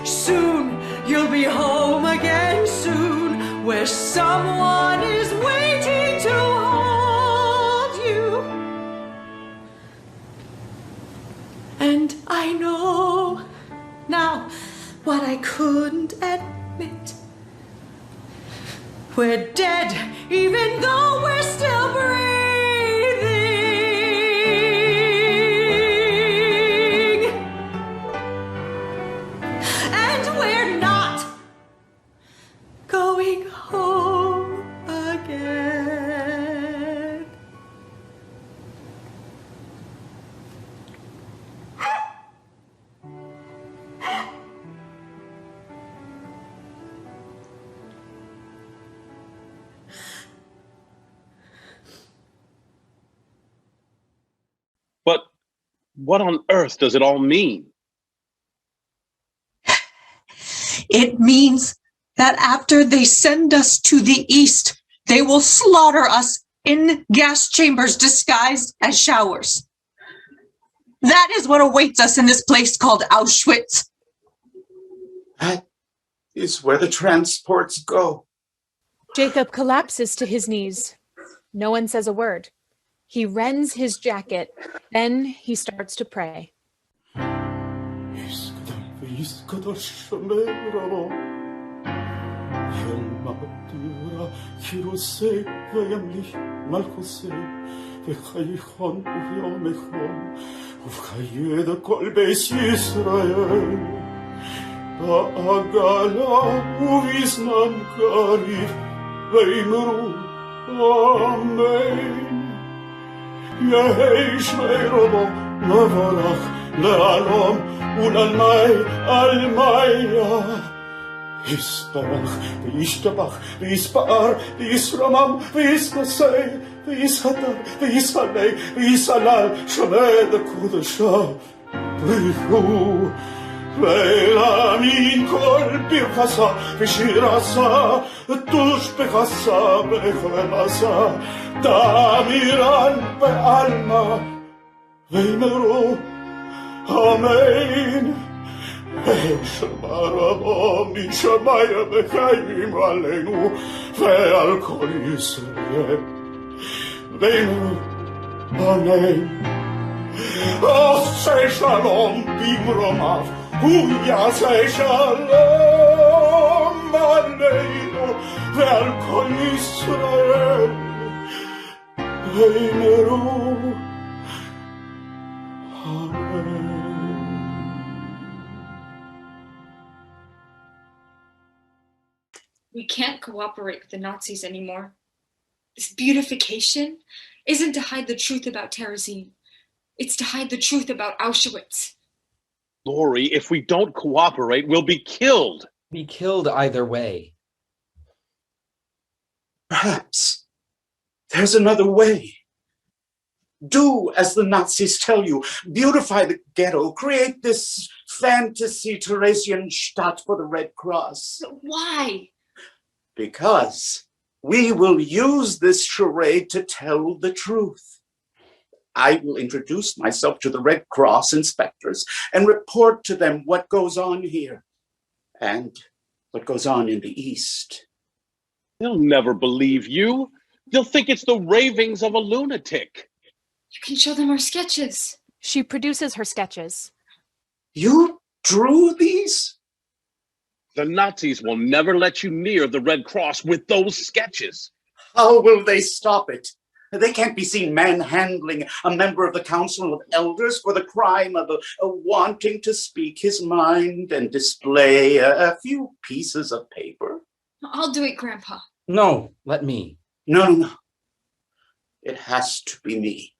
soon, you'll be home again soon, where someone is waiting to hold you. And I know now what I couldn't admit. We're dead, even though we're still breathing. And we're not going home. What on earth does it all mean? It means that after they send us to the east, they will slaughter us in gas chambers disguised as showers. That is what awaits us in this place called Auschwitz. That is where the transports go. Jacob collapses to his knees. No one says a word. He rends his jacket. Then he starts to pray. יהי שמי רבו מבורך לעלום ולעלמי עלמיה יסברך וישתבח ויספאר וישרומם ויסנשא ויסהדר ויסהלה ויסהלל שמד הקודשה בריחו ולהאמין כל פרחסה ושירסה תושבחסה בחמסה תאמירן בעלמא ואמרו אמן ושמע רבו משמיים וקיים עלינו ועל כל ישראל ואמרו אמן עושה שלום במרומיו הוא יעשה שלום עלינו ועל כל ישראל ואמרו We can't cooperate with the Nazis anymore. This beautification isn't to hide the truth about Terezin. It's to hide the truth about Auschwitz. Lori, if we don't cooperate, we'll be killed. Be killed either way. Perhaps there's another way. Do as the Nazis tell you. Beautify the ghetto. Create this fantasy Theresienstadt for the Red Cross. But why? Because we will use this charade to tell the truth. I will introduce myself to the Red Cross inspectors and report to them what goes on here and what goes on in the East. They'll never believe you. They'll think it's the ravings of a lunatic. You can show them our sketches. She produces her sketches. You drew these? The Nazis will never let you near the Red Cross with those sketches. How will they stop it? They can't be seen manhandling a member of the Council of Elders for the crime of wanting to speak his mind and display a few pieces of paper. I'll do it, Grandpa. No, let me. No. It has to be me.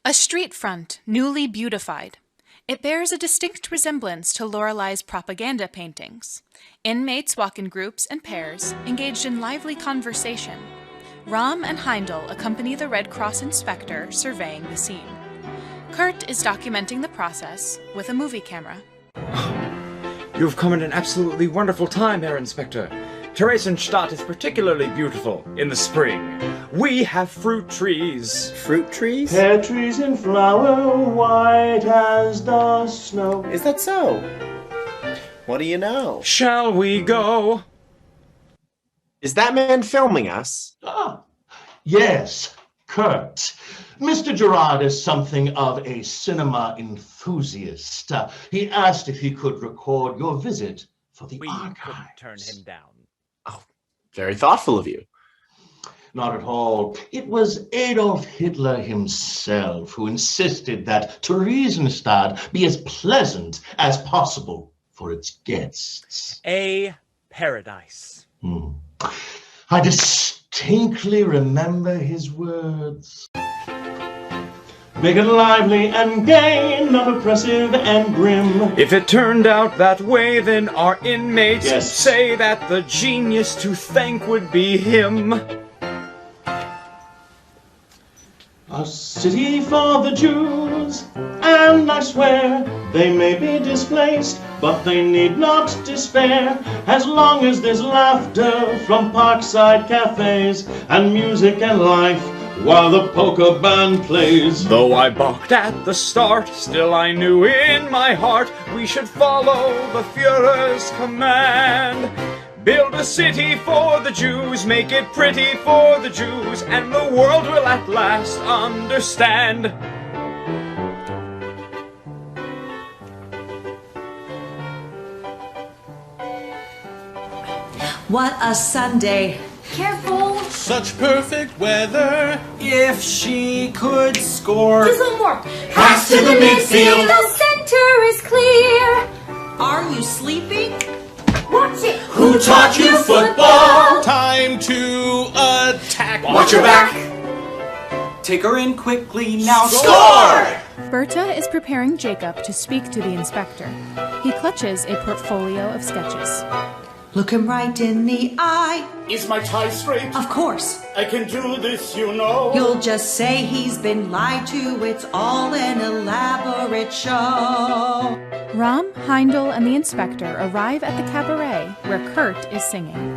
A street front, newly beautified. It bears a distinct resemblance to Lorelei's propaganda paintings. Inmates walk in groups and pairs, engaged in lively conversation. Ram and Heindel accompany the Red Cross inspector surveying the scene. Kurt is documenting the process with a movie camera. You've come at an absolutely wonderful time, Herr Inspector. Theresienstadt is particularly beautiful in the spring. We have fruit trees. Fruit trees? Pear trees in flower, white as the snow. Is that so? What do you know? Shall we go? Is that man filming us? Ah, yes, Kurt. Mr. Gerard is something of a cinema enthusiast. He asked if he could record your visit for the archives. Couldn't turn him down. Oh, very thoughtful of you. Not at all. It was Adolf Hitler himself who insisted that Theresienstadt be as pleasant as possible for its guests. A paradise. I distinctly remember his words. Make it lively and gay, not oppressive and grim. If it turned out that way, then our inmates say that the genius to thank would be him. A city for the Jews, and I swear they may be displaced, but they need not despair, as long as there's laughter from parkside cafes, and music and life while the polka band plays. Though I balked at the start, still I knew in my heart we should follow the Führer's command. Build a city for the Jews, make it pretty for the Jews, and the world will at last understand. What a Sunday. Careful. Such perfect weather. If she could score. Just a little more. Pass to the midfield. The center is clear. Are you sleeping? Watch it. Who taught you football? Time to attack. Watch your back. Take her in quickly now. Score! Berta is preparing Jacob to speak to the inspector. He clutches a portfolio of sketches. Look him right in the eye. Is my tie straight? Of course. I can do this, you know. You'll just say he's been lied to. It's all an elaborate show. Ram, Heindel, and the inspector arrive at the cabaret where Kurt is singing.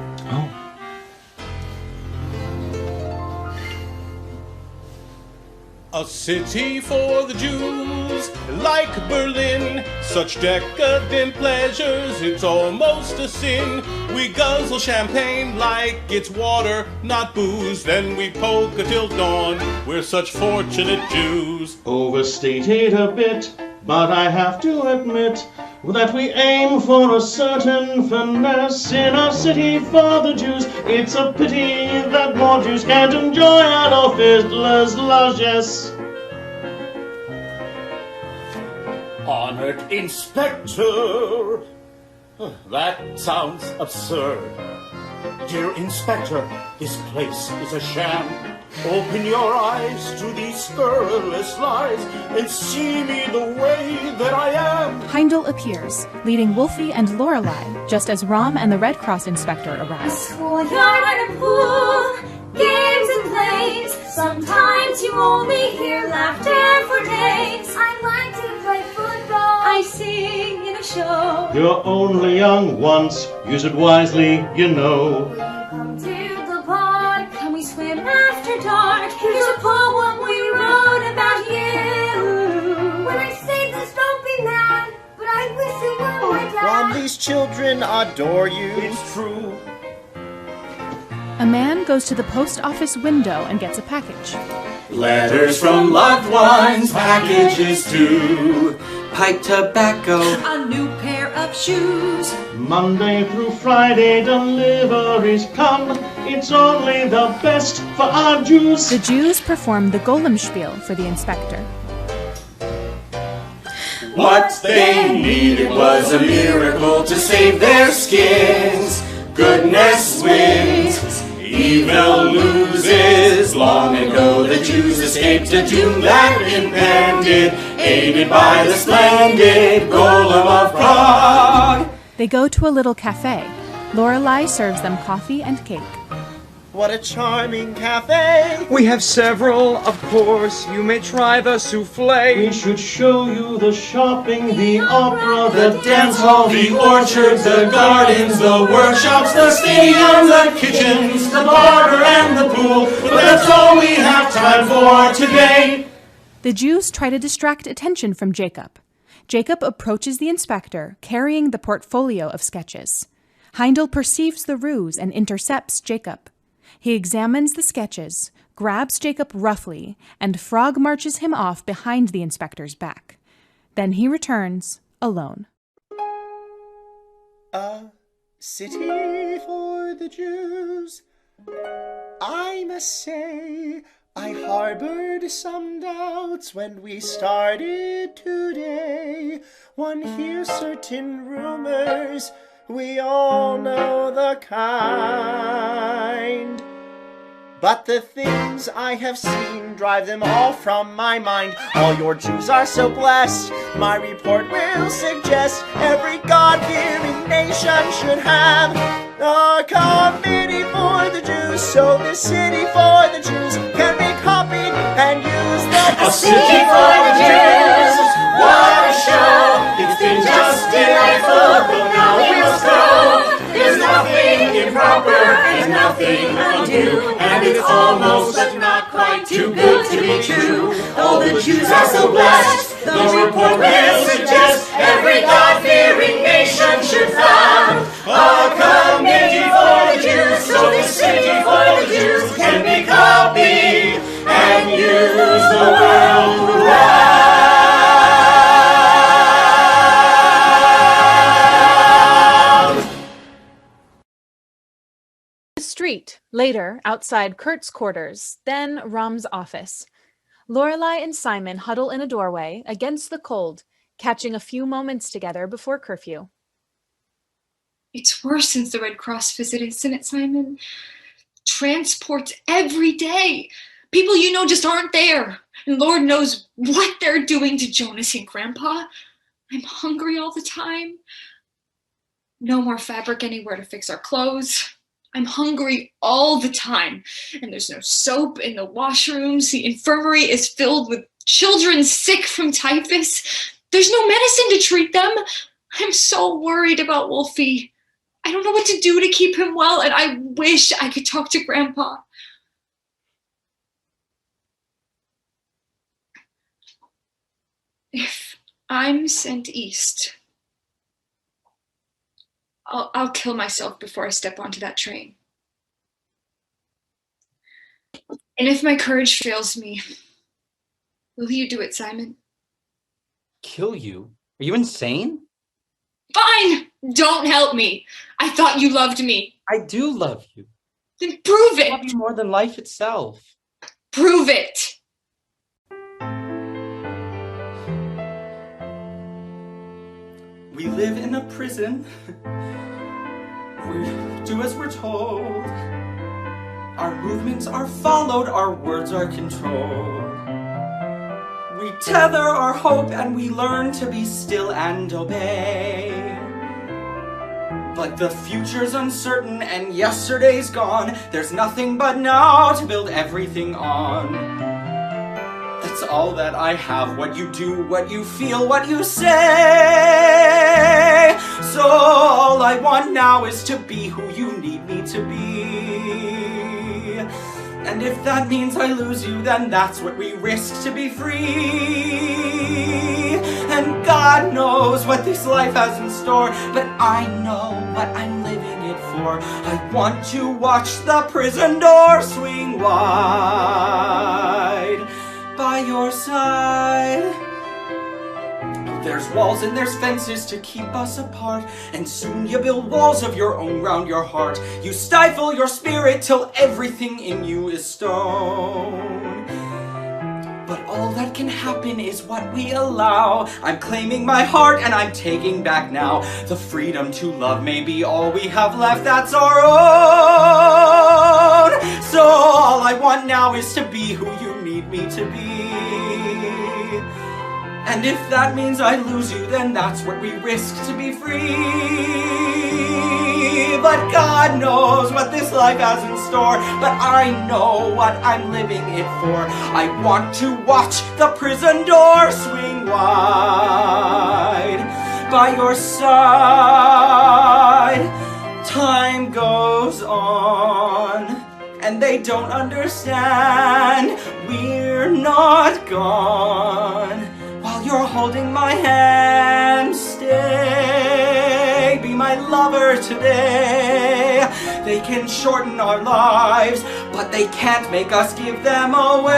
A city for the Jews, like Berlin. Such decadent pleasures, it's almost a sin. We guzzle champagne like it's water, not booze. Then we polka till dawn, we're such fortunate Jews. Overstated a bit, but I have to admit that we aim for a certain finesse in our city for the Jews. It's a pity that more Jews can't enjoy Adolf Hitler's largesse. Honored Inspector. That sounds absurd. Dear Inspector, this place is a sham. Open your eyes to these scurrilous lies and see me the way that I am. Heindel appears, leading Wolfie and Lorelei, just as Ram and the Red Cross inspector A arrive. schoolyard and a pool, games and plays. Sometimes you only hear laughter for days. I like to play football. I sing in a show. You're only young once, use it wisely, you know. Come to the park, can we swim after dark? Here's a poem we wrote about you. When I say this, don't be mad, but I wish you were my dad. Ron, these children adore you. It's true. A man goes to the post office window and gets a package. Letters from loved ones, packages too. Pipe tobacco. A new pair of shoes. Monday through Friday deliveries come. It's only the best for our Jews. The Jews perform the Golemspiel for the inspector. What they needed was a miracle to save their skins. Goodness wins, evil loses. Long ago the Jews escaped a doom that impended, aided by the splendid Golem of Prague. They go to a little cafe. Lorelei serves them coffee and cake. What a charming cafe! We have several, of course. You may try the souffle. We should show you the shopping, the opera, The dance hall, the orchards, the gardens, the workshops, the stadium, the kitchens, the barber and the pool. But that's all we have time for today. The Jews try to distract attention from Jacob. Jacob approaches the inspector, carrying the portfolio of sketches. Heindel perceives the ruse and intercepts Jacob. He examines the sketches, grabs Jacob roughly, and frog marches him off behind the inspector's back. Then he returns, alone. A city for the Jews. I must say, I harbored some doubts when we started today. One hears certain rumors, we all know the kind. But the things I have seen drive them all from my mind. All your Jews are so blessed, my report will suggest every God-fearing nation should have a committee for the Jews, so the city for the Jews can be copied and used A city for the Jews. What a show! It's been just delightful, but now we must go. There's nothing improper and nothing undue, and it's almost but not quite too good to be true. All the Jews are so blessed, the report will suggest every God-fearing nation should found a committee for the Jews, so this city for the Jews can be copied and used the world around. The street, later outside Kurt's quarters, then Rom's office. Lorelai and Simon huddle in a doorway against the cold, catching a few moments together before curfew. It's worse since the Red Cross visit, isn't it, Simon? Transports every day. People you know just aren't there. And Lord knows what they're doing to Jonas and Grandpa. I'm hungry all the time. No more fabric anywhere to fix our clothes. I'm hungry all the time. And there's no soap in the washrooms. The infirmary is filled with children sick from typhus. There's no medicine to treat them. I'm so worried about Wolfie. I don't know what to do to keep him well, and I wish I could talk to Grandpa. If I'm sent east, I'll kill myself before I step onto that train. And if my courage fails me, will you do it, Simon? Kill you? Are you insane? Fine! Don't help me. I thought you loved me. I do love you. Then prove it. I love you more than life itself. Prove it. We live in a prison. We do as we're told. Our movements are followed, our words are controlled. We tether our hope and we learn to be still and obey. But the future's uncertain and yesterday's gone. There's nothing but now to build everything on. That's all that I have, what you do, what you feel, what you say. So all I want now is to be who you need me to be. And if that means I lose you, then that's what we risk to be free. And God knows what this life has in store, but I know what I'm living it for. I want to watch the prison door swing wide by your side. There's walls and there's fences to keep us apart, and soon you build walls of your own round your heart. You stifle your spirit till everything in you is stone. But all that can happen is what we allow. I'm claiming my heart and I'm taking back now. The freedom to love may be all we have left, that's our own. So all I want now is to be who you need me to be. And if that means I lose you, then that's what we risk to be free. But God knows what this life has in store, but I know what I'm living it for. I want to watch the prison door swing wide by your side. Time goes on, and they don't understand. We're not gone. While you're holding my hand, stay, be my lover today. They can shorten our lives, but they can't make us give them away.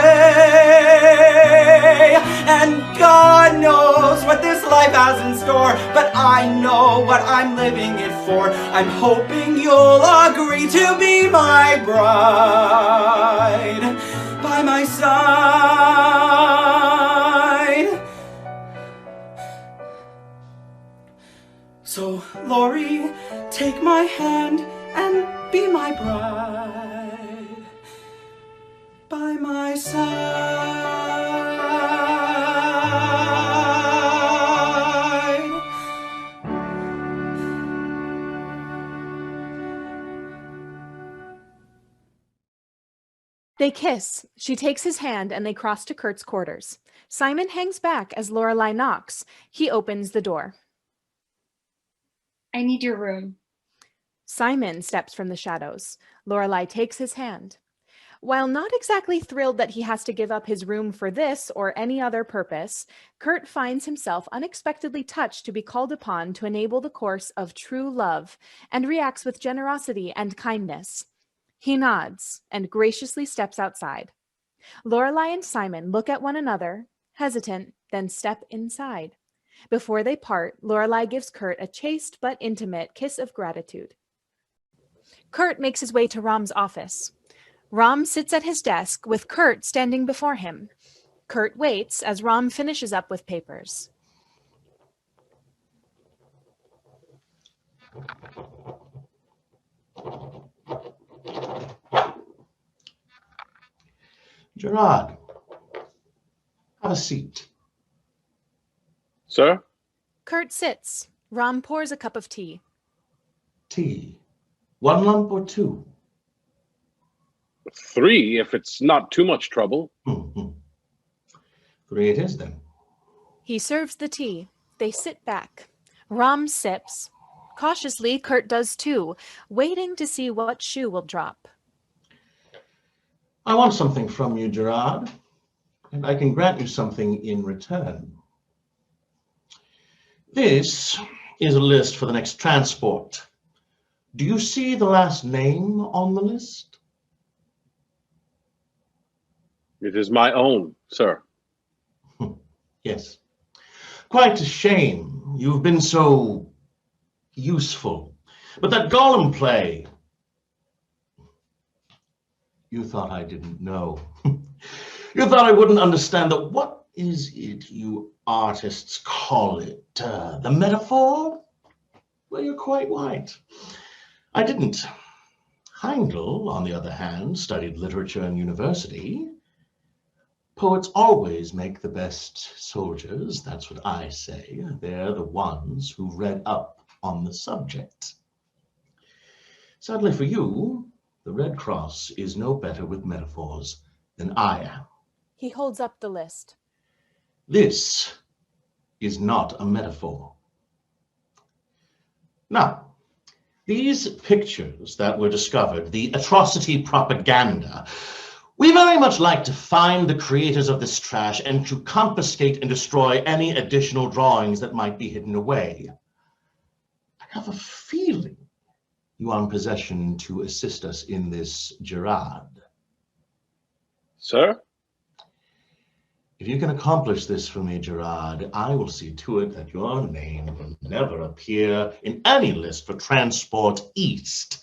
And God knows what this life has in store, but I know what I'm living it for. I'm hoping you'll agree to be my bride by my side. So, Lori, take my hand and be my bride by my side. They kiss. She takes his hand and they cross to Kurt's quarters. Simon hangs back as Lorelai knocks. He opens the door. I need your room. Simon steps from the shadows. Lorelai takes his hand. While not exactly thrilled that he has to give up his room for this or any other purpose, Kurt finds himself unexpectedly touched to be called upon to enable the course of true love and reacts with generosity and kindness. He nods and graciously steps outside. Lorelai and Simon look at one another, hesitant, then step inside. Before they part, Lorelai gives Kurt a chaste but intimate kiss of gratitude. Kurt makes his way to Rom's office. Rom sits at his desk with Kurt standing before him. Kurt waits as Rom finishes up with papers. Gerard, have a seat. Sir? Kurt sits. Rom pours a cup of tea. Tea. 1 lump or 2? 3, if it's not too much trouble. 3 it is, then. He serves the tea. They sit back. Rom sips. Cautiously, Kurt does too, waiting to see what shoe will drop. I want something from you, Gerard, and I can grant you something in return. This is a list for the next transport. Do you see the last name on the list? It is my own, sir. Yes. Quite a shame. You've been so useful. But that Gollum play, you thought I didn't know. You thought I wouldn't understand that. What is it you artists call it? The metaphor? Well, you're quite right. I didn't. Heindel, on the other hand, studied literature in university. Poets always make the best soldiers, that's what I say. They're the ones who read up on the subject. Sadly for you, the Red Cross is no better with metaphors than I am. He holds up the list. This is not a metaphor. Now, these pictures that were discovered, the atrocity propaganda, we very much like to find the creators of this trash and to confiscate and destroy any additional drawings that might be hidden away. I have a feeling you are in possession to assist us in this, Gerard. Sir? If you can accomplish this for me, Gerard, I will see to it that your name will never appear in any list for Transport East.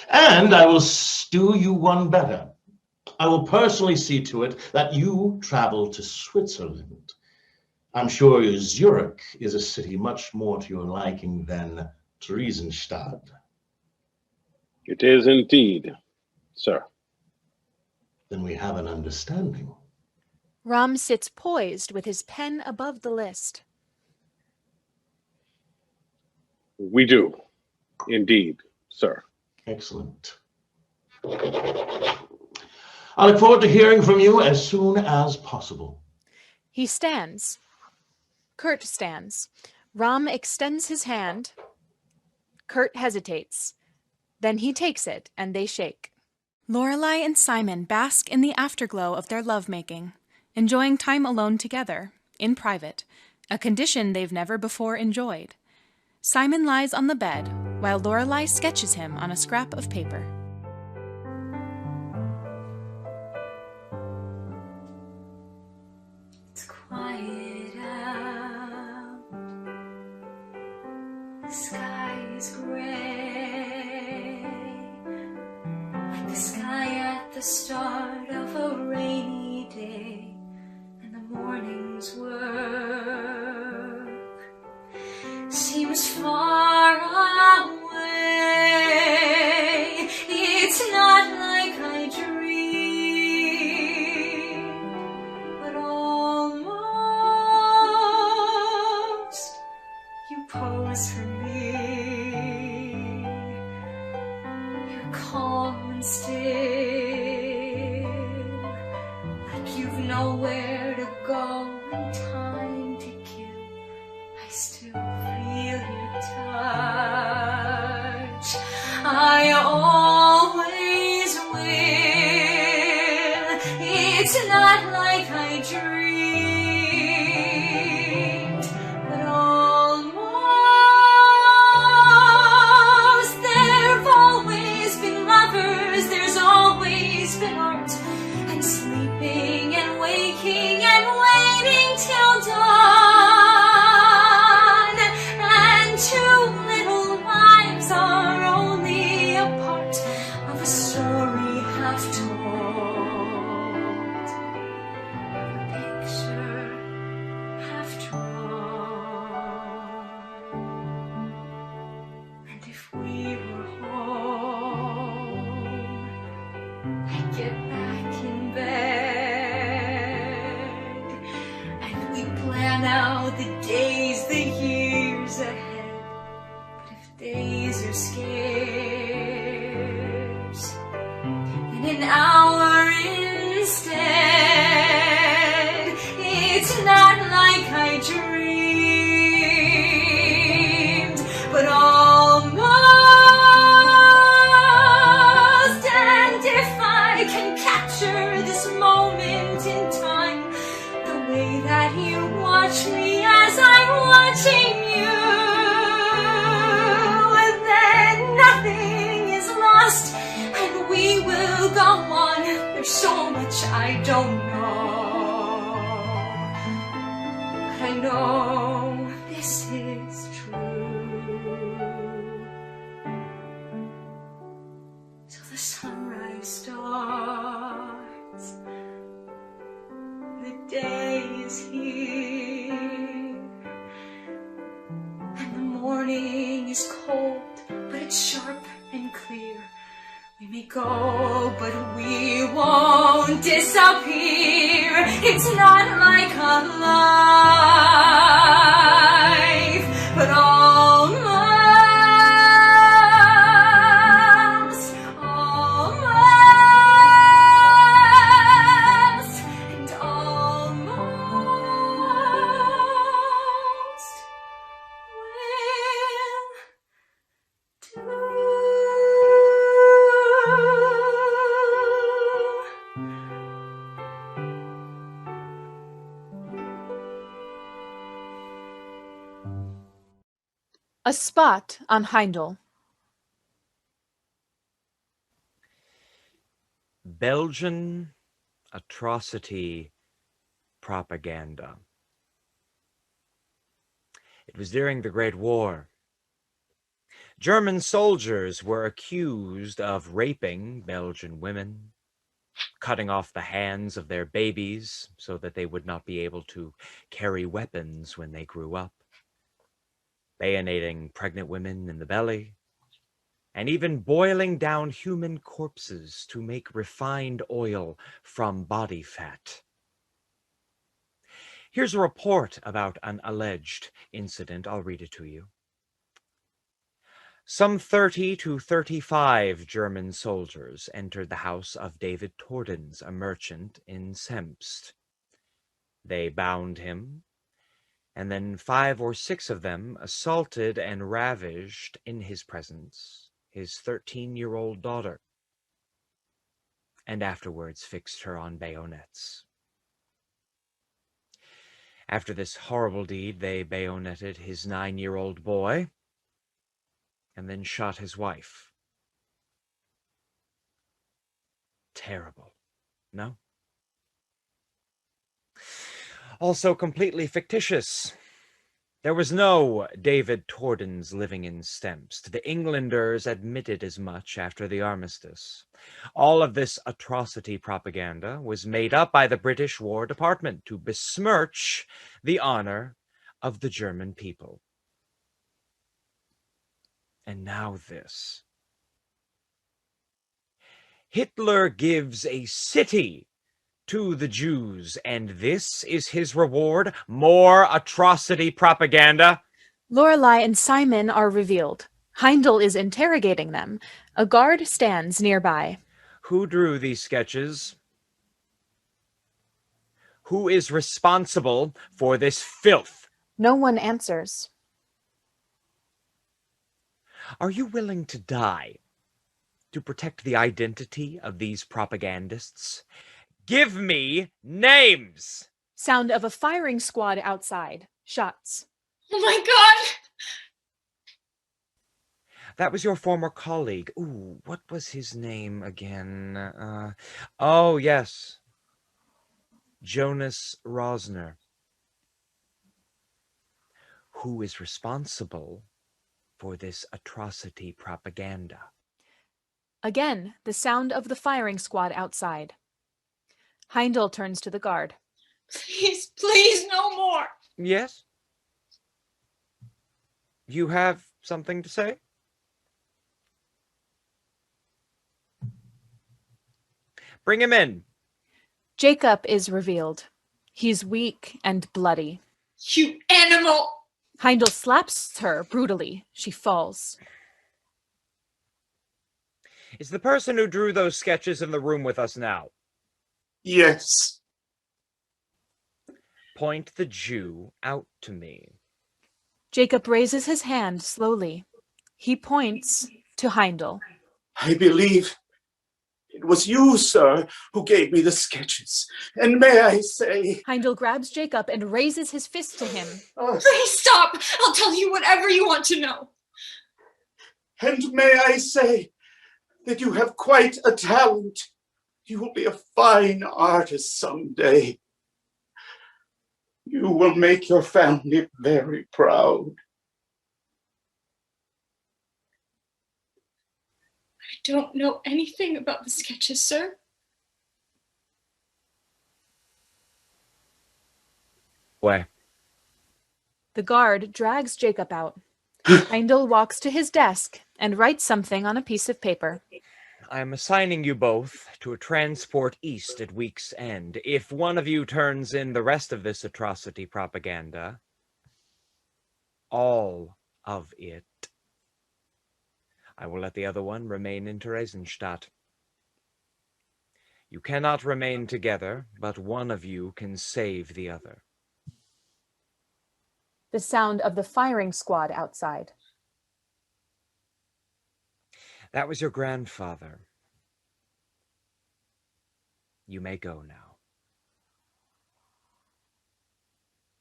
And I will do you one better. I will personally see to it that you travel to Switzerland. I'm sure Zurich is a city much more to your liking than Theresienstadt. It is indeed, sir. Then we have an understanding. Rom sits poised with his pen above the list. We do, indeed, sir. Excellent. I look forward to hearing from you as soon as possible. He stands. Kurt stands. Rom extends his hand. Kurt hesitates. Then he takes it, and they shake. Lorelai and Simon bask in the afterglow of their lovemaking, enjoying time alone together, in private, a condition they've never before enjoyed. Simon lies on the bed, while Lorelai sketches him on a scrap of paper. It's quiet out. The sky is gray, like the sky at the start of a rainy day, and the morning's work seems far away. It's not like I dreamed, but almost you pose for me. You're calm and still. know where to go and time to kill. I still feel your touch. I always will. It's not like I dreamed, but almost. There've always been lovers, there's always been art, and sleeping and waking and waiting till dawn. And two little lives are only a part of a story half told, a picture half drawn. And if we were home, I'd get back in bed, and we'd plan out the days, the years ahead. But if days are scarce, then an hour instead. It's not like I dreamed, but almost. And if I can capture this moment in time, the way that you watch me as I'm watching you, then nothing is lost, and we will go on. There's so much I don't know, but I know this is true. So the sunrise starts, the day is here, and the morning is cold, but it's sharp and clear. We may go, but we won't disappear. It's not like a life, but almost, almost, and almost will do. A spot on Heindel. Belgian atrocity propaganda. It was during the Great War. German soldiers were accused of raping Belgian women, cutting off the hands of their babies so that they would not be able to carry weapons when they grew up, bayoneting pregnant women in the belly, and even boiling down human corpses to make refined oil from body fat. Here's a report about an alleged incident. I'll read it to you. Some 30 to 35 German soldiers entered the house of David Tordens, a merchant in Semst. They bound him, and then 5 or 6 of them assaulted and ravished in his presence his 13-year-old daughter, and afterwards fixed her on bayonets. After this horrible deed, they bayoneted his 9-year-old boy, and then shot his wife. Terrible, no? Also completely fictitious. There was no David Tordens living in Stemst. The Englanders admitted as much after the armistice. All of this atrocity propaganda was made up by the British War Department to besmirch the honor of the German people. And now this. Hitler gives a city to the Jews, and this is his reward? More atrocity propaganda? Lorelei and Simon are revealed. Heindel is interrogating them. A guard stands nearby. Who drew these sketches? Who is responsible for this filth? No one answers. Are you willing to die to protect the identity of these propagandists? Give me names! Sound of a firing squad outside. Shots. Oh my god! That was your former colleague. Ooh, what was his name again? Oh, yes. Jonas Rosner. Who is responsible for this atrocity propaganda? Again, the sound of the firing squad outside. Heindel turns to the guard. Please, please, no more. Yes? You have something to say? Bring him in. Jacob is revealed. He's weak and bloody. You animal! Heindel slaps her brutally. She falls. Is the person who drew those sketches in the room with us now? Yes. Point the Jew out to me. Jacob raises his hand slowly. He points to Heindel. I believe it was you, sir, who gave me the sketches. And may I say... Heindel grabs Jacob and raises his fist to him. Please stop! I'll tell you whatever you want to know. And may I say that you have quite a talent. You will be a fine artist someday. You will make your family very proud. I don't know anything about the sketches, sir. Why? The guard drags Jacob out. Heindel walks to his desk and writes something on a piece of paper. I am assigning you both to a transport east at week's end. If one of you turns in the rest of this atrocity propaganda, all of it, I will let the other one remain in Theresienstadt. You cannot remain together, but one of you can save the other. The sound of the firing squad outside. That was your grandfather. You may go now.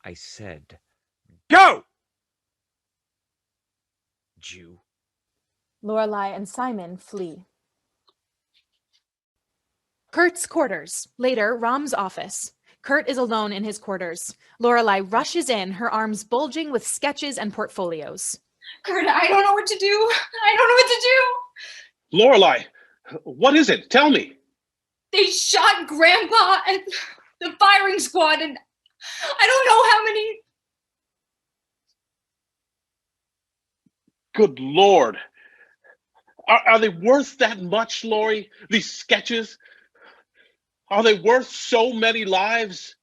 I said, go! Jew. Lorelei and Simon flee. Kurt's quarters. Later, Rom's office. Kurt is alone in his quarters. Lorelei rushes in, her arms bulging with sketches and portfolios. Kurt, I don't know what to do. I don't know what to do. Lorelei, what is it? Tell me. They shot Grandpa and the firing squad, and I don't know how many. Good Lord. Are they worth that much, Lori? These sketches? Are they worth so many lives?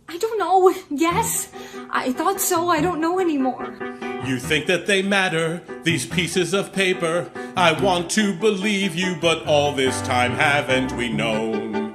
I don't know. Yes, I thought so. I don't know anymore. You think that they matter, these pieces of paper? I want to believe you, but all this time haven't we known?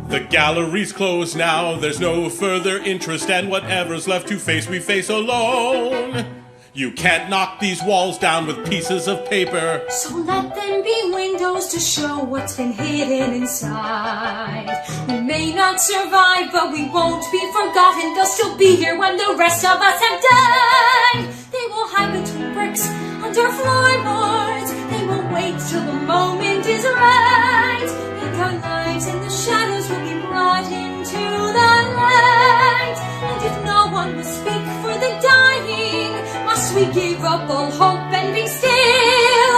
The gallery's closed now, there's no further interest, and whatever's left to face, we face alone. You can't knock these walls down with pieces of paper. So let them be windows to show what's been hidden inside. We may not survive, but we won't be forgotten. They'll still be here when the rest of us have died. They will hide between bricks, under floorboards. They will wait till the moment is right. And our lives in the shadows will be brought into the light. And if no one will speak for the dying, must we give up all hope and be still?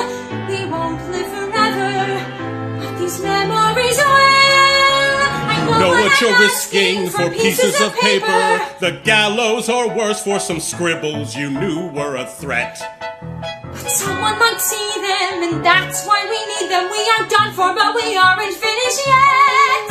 We won't live forever, but these memories will. I Know what you're risking for pieces of paper. The gallows or worse for some scribbles you knew were a threat. But someone might see them, and that's why we need them. We are done for, but we aren't finished yet.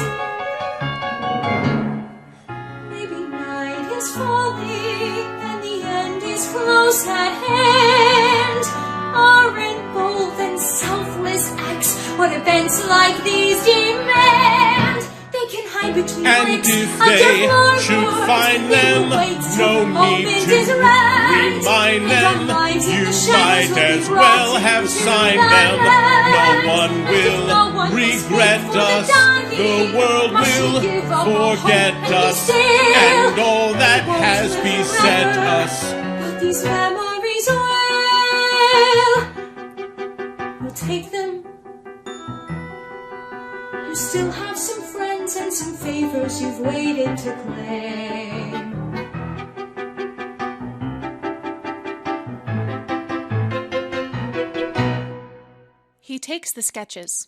Maybe night is falling, and the end is close at hand. Aren't bold and selfless acts what events like these demand? They can hide lie between And bricks. if A they deaf should murderer find who them, waits no to need open to his rent. remind And them. our lives in You the shadows might will be as well rotting have to signed the them. land. No one And if will no one was regret fit for the us. dying, The world must we will give up all forget hope and be us. still? And all that Won't has live beset forever, us. but these memories will take them. You still have some friends and some favors you've waited to claim. He takes the sketches.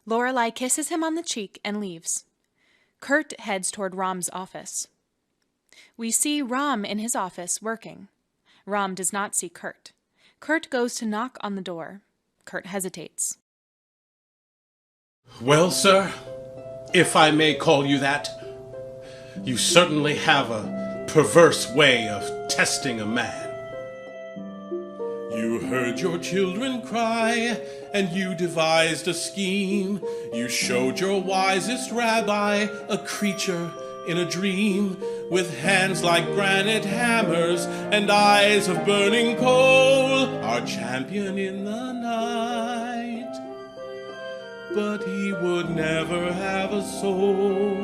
Lorelei kisses him on the cheek and leaves. Kurt heads toward Rom's office. We see Rom in his office working. Rom does not see Kurt. Kurt goes to knock on the door. Kurt hesitates. Well, sir, if I may call you that, you certainly have a perverse way of testing a man. You heard your children cry, and you devised a scheme. You showed your wisest rabbi a creature in a dream, with hands like granite hammers and eyes of burning coal, our champion in the night. But he would never have a soul.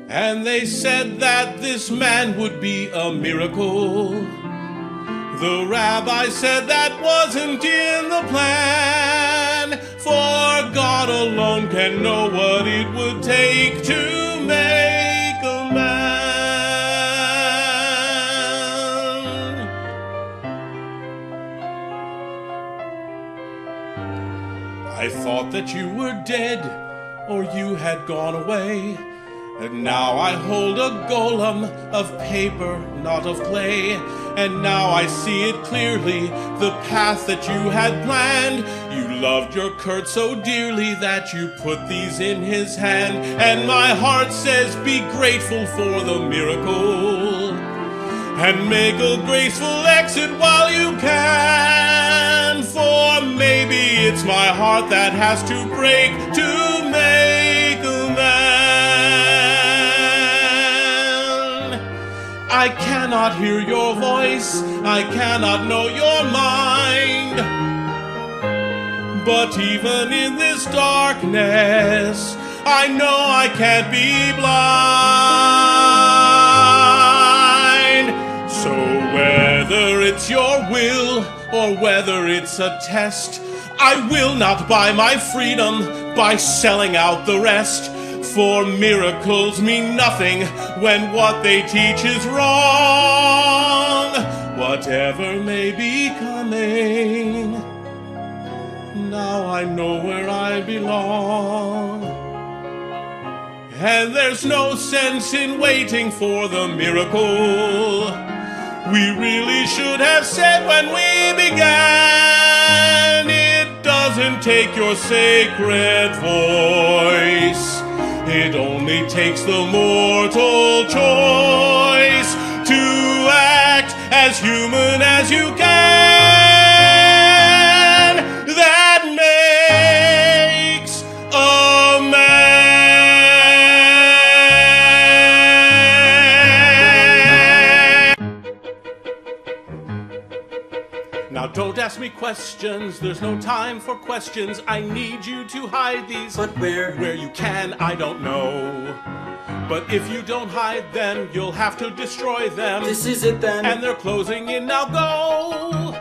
And they said that this man would be a miracle. The rabbi said that wasn't in the plan, for God alone can know what it would take to make a man. I thought that you were dead, or you had gone away. And now I hold a golem of paper, not of clay. And now I see it clearly, the path that you had planned. You loved your Kurt so dearly that you put these in his hand. And my heart says, be grateful for the miracle, and make a graceful exit while you can. For maybe it's my heart that has to break to make a man. I cannot hear your voice, I cannot know your mind. But even in this darkness, I know I can't be blind. So whether it's your will or whether it's a test, I will not buy my freedom by selling out the rest. For miracles mean nothing when what they teach is wrong. Whatever may be coming, now I know where I belong. And there's no sense in waiting for the miracle. We really should have said when we began, it doesn't take your sacred voice. It only takes the mortal choice to act as human as you can. That makes a man. Now don't ask me questions, there's no time for questions. I need you to hide these. But where? Where you can, I don't know. But if you don't hide them, you'll have to destroy them. This is it then. And they're closing in, now go.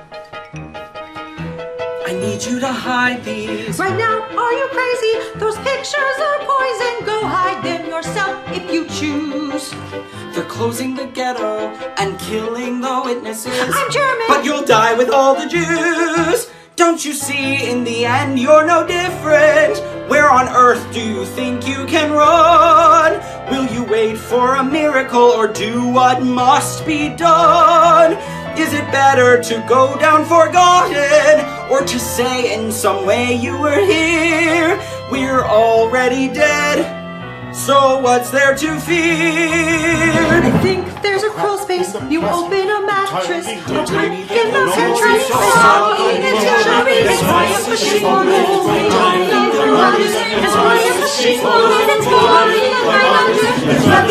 I need you to hide these. Right now, are you crazy? Those pictures are poison. Go hide them yourself if you choose. They're closing the ghetto and killing the witnesses. I'm German. But you'll die with all the Jews. Don't you see, in the end, you're no different. Where on earth do you think you can run? Will you wait for a miracle or do what must be done? Is it better to go down forgotten, or to say in some way you were here? We're already dead, so what's there to fear? I think there's a crawl space. You open a mattress, a pipe in the pantry. It's my machine. It's my machine.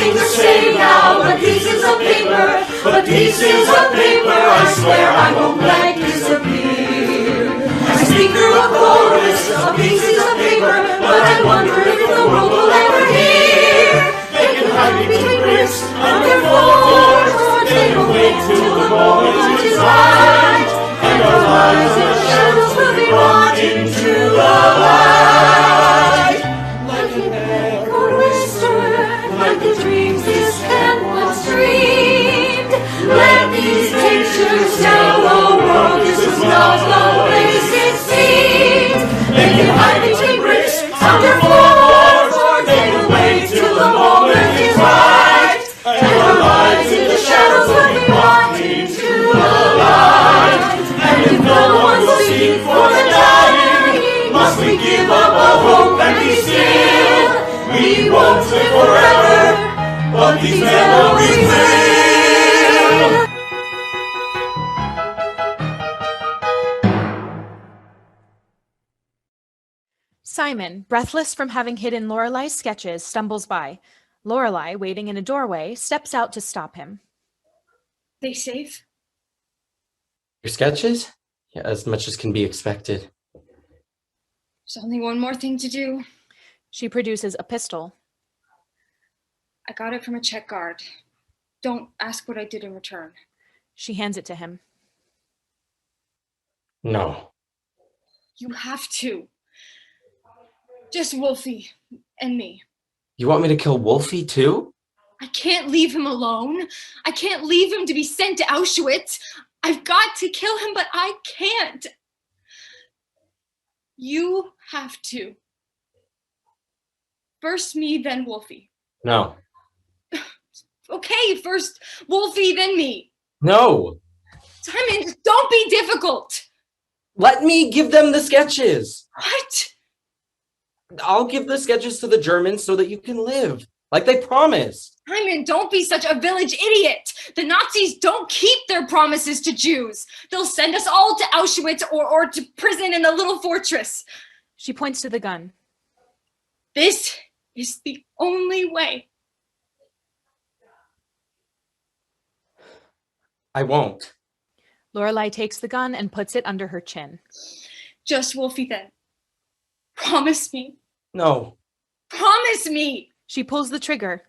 nothing to say now but pieces of paper, but pieces of paper I swear I won't let disappear. I speak through a chorus of pieces of paper, but I wonder if the world will ever hear. They can hide between bricks under floors, or they will wait till the moment is right, and our lives in the shadows will be brought into the light. Like an echoed whisper, like the dreams this pen once dreamed. Let these pictures tell the world this is not the place it seemed. They can hide between bricks under floors, or they will wait till the moment is right, and our lives in the shadows will be brought into the light. And if no one will speak for the dying, must we give up all hope and be still? We won't live forever, but these memories will. Simon, breathless from having hidden Lorelai's sketches, stumbles by. Lorelai, waiting in a doorway, steps out to stop him. They safe? Your sketches? Yeah, as much as can be expected. There's only one more thing to do. She produces a pistol. I got it from a check guard. Don't ask what I did in return. She hands it to him. No. You have to. Just Wolfie and me. You want me to kill Wolfie too? I can't leave him alone. I can't leave him to be sent to Auschwitz. I've got to kill him, but I can't. You have to. First me, then Wolfie. No. Okay, first Wolfie, then me. No. Simon, don't be difficult. Let me give them the sketches. What? I'll give the sketches to the Germans so that you can live, like they promised. Simon, don't be such a village idiot. The Nazis don't keep their promises to Jews. They'll send us all to Auschwitz or to prison in the little fortress. She points to the gun. This is the only way. I won't. Lorelai takes the gun and puts it under her chin. Just Wolfie then. Promise me. No. Promise me. She pulls the trigger.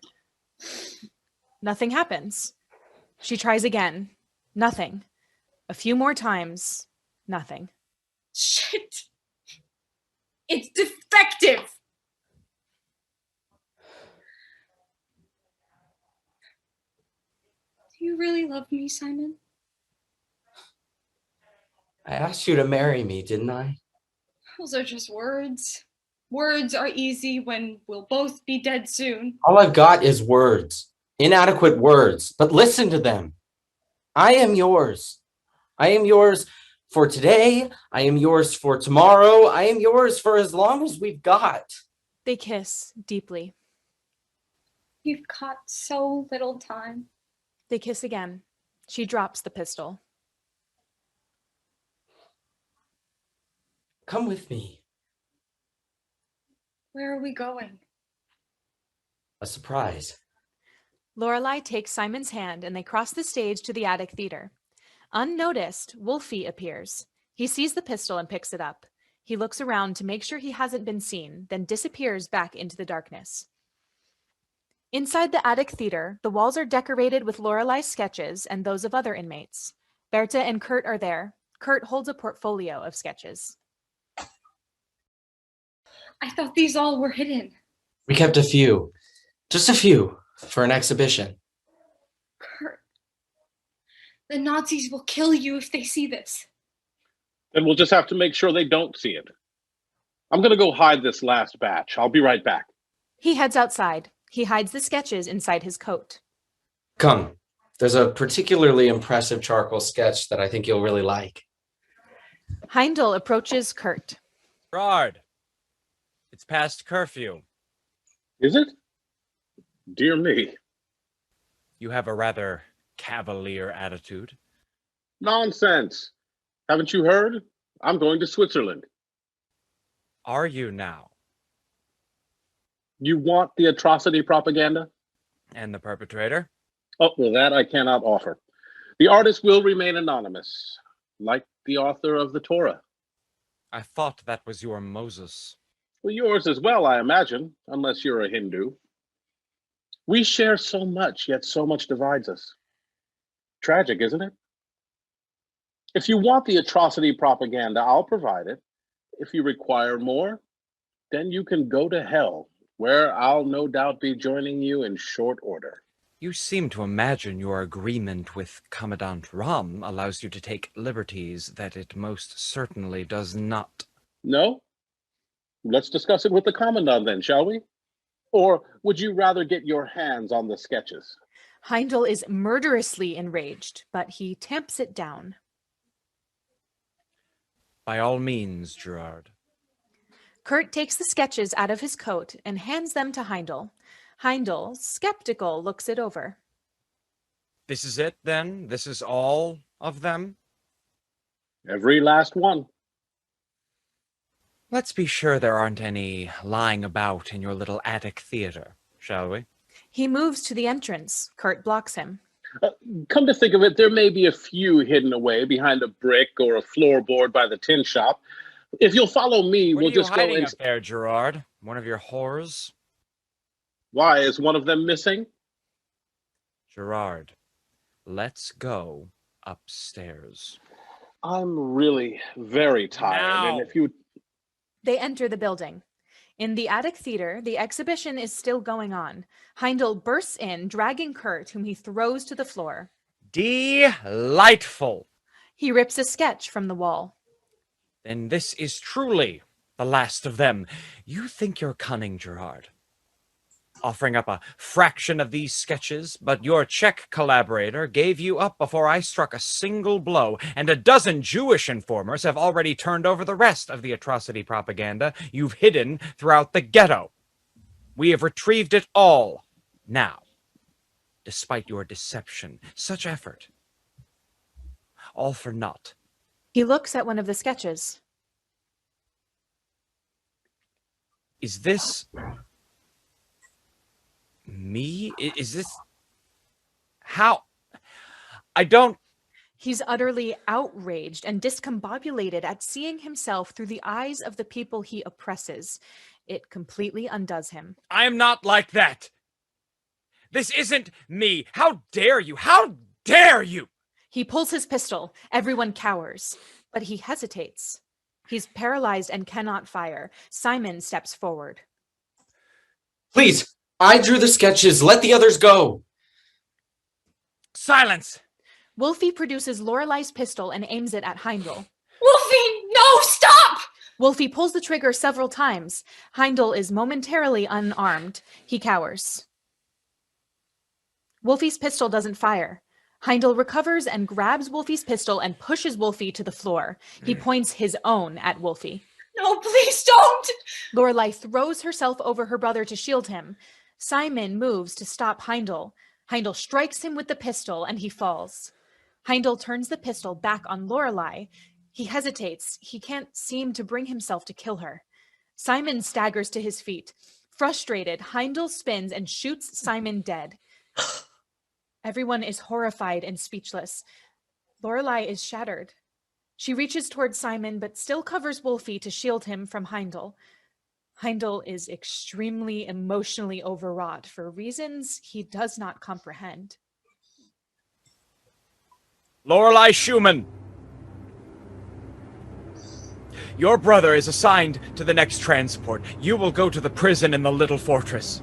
Nothing happens. She tries again. Nothing. A few more times. Nothing. Shit. It's defective. Do you really love me, Simon? I asked you to marry me, didn't I? Those are just words. Words are easy when we'll both be dead soon. All I've got is words. Inadequate words, but listen to them. I am yours. I am yours for today. I am yours for tomorrow. I am yours for as long as we've got. They kiss deeply. You've got so little time. They kiss again. She drops the pistol. Come with me. Where are we going? A surprise. Lorelai takes Simon's hand and they cross the stage to the attic theater. Unnoticed, Wolfie appears. He sees the pistol and picks it up. He looks around to make sure he hasn't been seen, then disappears back into the darkness. Inside the attic theater, the walls are decorated with Lorelai's sketches and those of other inmates. Berta and Kurt are there. Kurt holds a portfolio of sketches. I thought these all were hidden. We kept a few. Just a few for an exhibition. Kurt, the Nazis will kill you if they see this. Then we'll just have to make sure they don't see it. I'm going to go hide this last batch. I'll be right back. He heads outside. He hides the sketches inside his coat. Come. There's a particularly impressive charcoal sketch that I think you'll really like. Heindel approaches Kurt. Gerard, it's past curfew. Is it? Dear me. You have a rather cavalier attitude. Nonsense. Haven't you heard? I'm going to Switzerland. Are you now? You want the atrocity propaganda? And the perpetrator? Oh, well, that I cannot offer. The artist will remain anonymous, like the author of the Torah. I thought that was your Moses. Well, yours as well, I imagine, unless you're a Hindu. We share so much, yet so much divides us. Tragic, isn't it? If you want the atrocity propaganda, I'll provide it. If you require more, then you can go to hell, where I'll no doubt be joining you in short order. You seem to imagine your agreement with Commandant Ram allows you to take liberties that it most certainly does not. No? Let's discuss it with the Commandant then, shall we? Or would you rather get your hands on the sketches? Heindel is murderously enraged, but he tamps it down. By all means, Gerard. Kurt takes the sketches out of his coat and hands them to Heindel. Heindel, skeptical, looks it over. This is it, then? This is all of them? Every last one. Let's be sure there aren't any lying about in your little attic theater, shall we? He moves to the entrance. Kurt blocks him. Come to think of it, there may be a few hidden away behind a brick or a floorboard by the tin shop. If you'll follow me, we'll just go in in. there, Gerard? One of your whores? Why, is one of them missing? Gerard, let's go upstairs. I'm really very tired, Now. and if you... They enter the building. In the attic theater, the exhibition is still going on. Heindel bursts in, dragging Kurt, whom he throws to the floor. Delightful! He rips a sketch from the wall. Then this is truly the last of them. You think you're cunning, Gerard. Offering up a fraction of these sketches, but your Czech collaborator gave you up before I struck a single blow, and a dozen Jewish informers have already turned over the rest of the atrocity propaganda you've hidden throughout the ghetto. We have retrieved it all now, despite your deception. Such effort. All for naught. He looks at one of the sketches. Is this... me? Is this... How? I don't... He's utterly outraged and discombobulated at seeing himself through the eyes of the people he oppresses. It completely undoes him. I am not like that. This isn't me. How dare you? How dare you? He pulls his pistol. Everyone cowers, but he hesitates. He's paralyzed and cannot fire. Simon steps forward. Please, I drew the sketches. Let the others go. Silence! Wolfie produces Lorelai's pistol and aims it at Heindel. Wolfie, no, stop! Wolfie pulls the trigger several times. Heindel is momentarily unarmed. He cowers. Wolfie's pistol doesn't fire. Heindel recovers and grabs Wolfie's pistol and pushes Wolfie to the floor. He points his own at Wolfie. No, please don't! Lorelai throws herself over her brother to shield him. Simon moves to stop Heindel. Heindel strikes him with the pistol and he falls. Heindel turns the pistol back on Lorelai. He hesitates. He can't seem to bring himself to kill her. Simon staggers to his feet. Frustrated, Heindel spins and shoots Simon dead. Everyone is horrified and speechless. Lorelai is shattered. She reaches towards Simon, but still covers Wolfie to shield him from Heindel. Heindel is extremely emotionally overwrought for reasons he does not comprehend. Lorelai Schumann! Your brother is assigned to the next transport. You will go to the prison in the Little Fortress.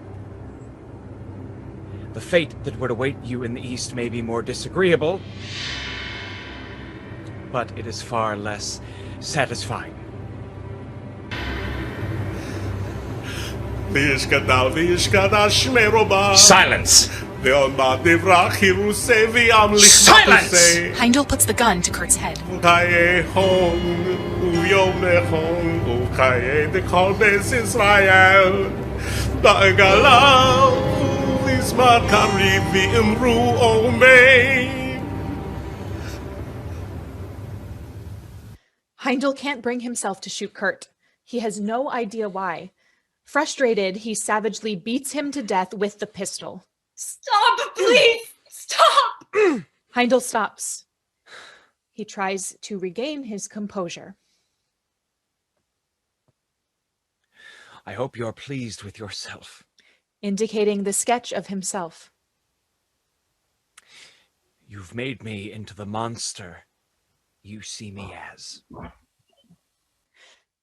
The fate that would await you in the East may be more disagreeable, but it is far less satisfying. Silence! Silence! Heindel puts the gun to Kurt's head. Heindel can't bring himself to shoot Kurt. He has no idea why. Frustrated, he savagely beats him to death with the pistol. Stop, please! Stop! Heindel stops. He tries to regain his composure. I hope you're pleased with yourself. Indicating the sketch of himself. You've made me into the monster you see me as.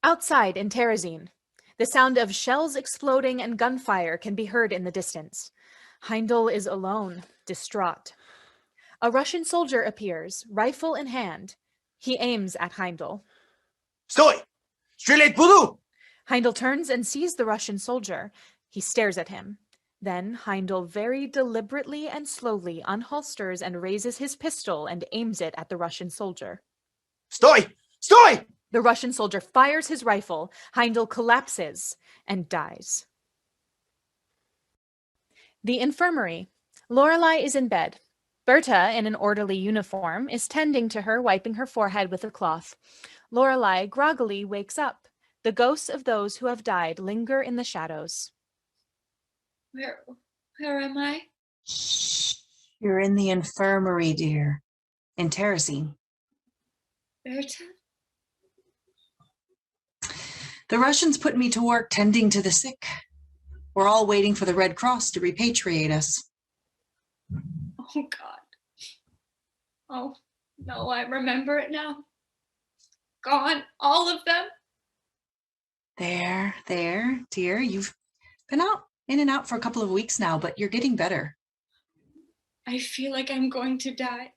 Outside in Terezin, the sound of shells exploding and gunfire can be heard in the distance. Heindel is alone, distraught. A Russian soldier appears, rifle in hand. He aims at Heindel. Stój! Strzelaj budu! Heindel turns and sees the Russian soldier. He stares at him. Then Heindel very deliberately and slowly unholsters and raises his pistol and aims it at the Russian soldier. Stój! Stój! The Russian soldier fires his rifle. Heindel collapses and dies. The infirmary. Lorelei is in bed. Berta, in an orderly uniform, is tending to her, wiping her forehead with a cloth. Lorelei groggily wakes up. The ghosts of those who have died linger in the shadows. Where am I? You're in the infirmary, dear. In Terezin. Berta? The Russians put me to work tending to the sick. We're all waiting for the Red Cross to repatriate us. Oh, God. Oh, no, I remember it now. Gone, all of them. There, dear. You've been out in and out for a couple of weeks now, but you're getting better. I feel like I'm going to die.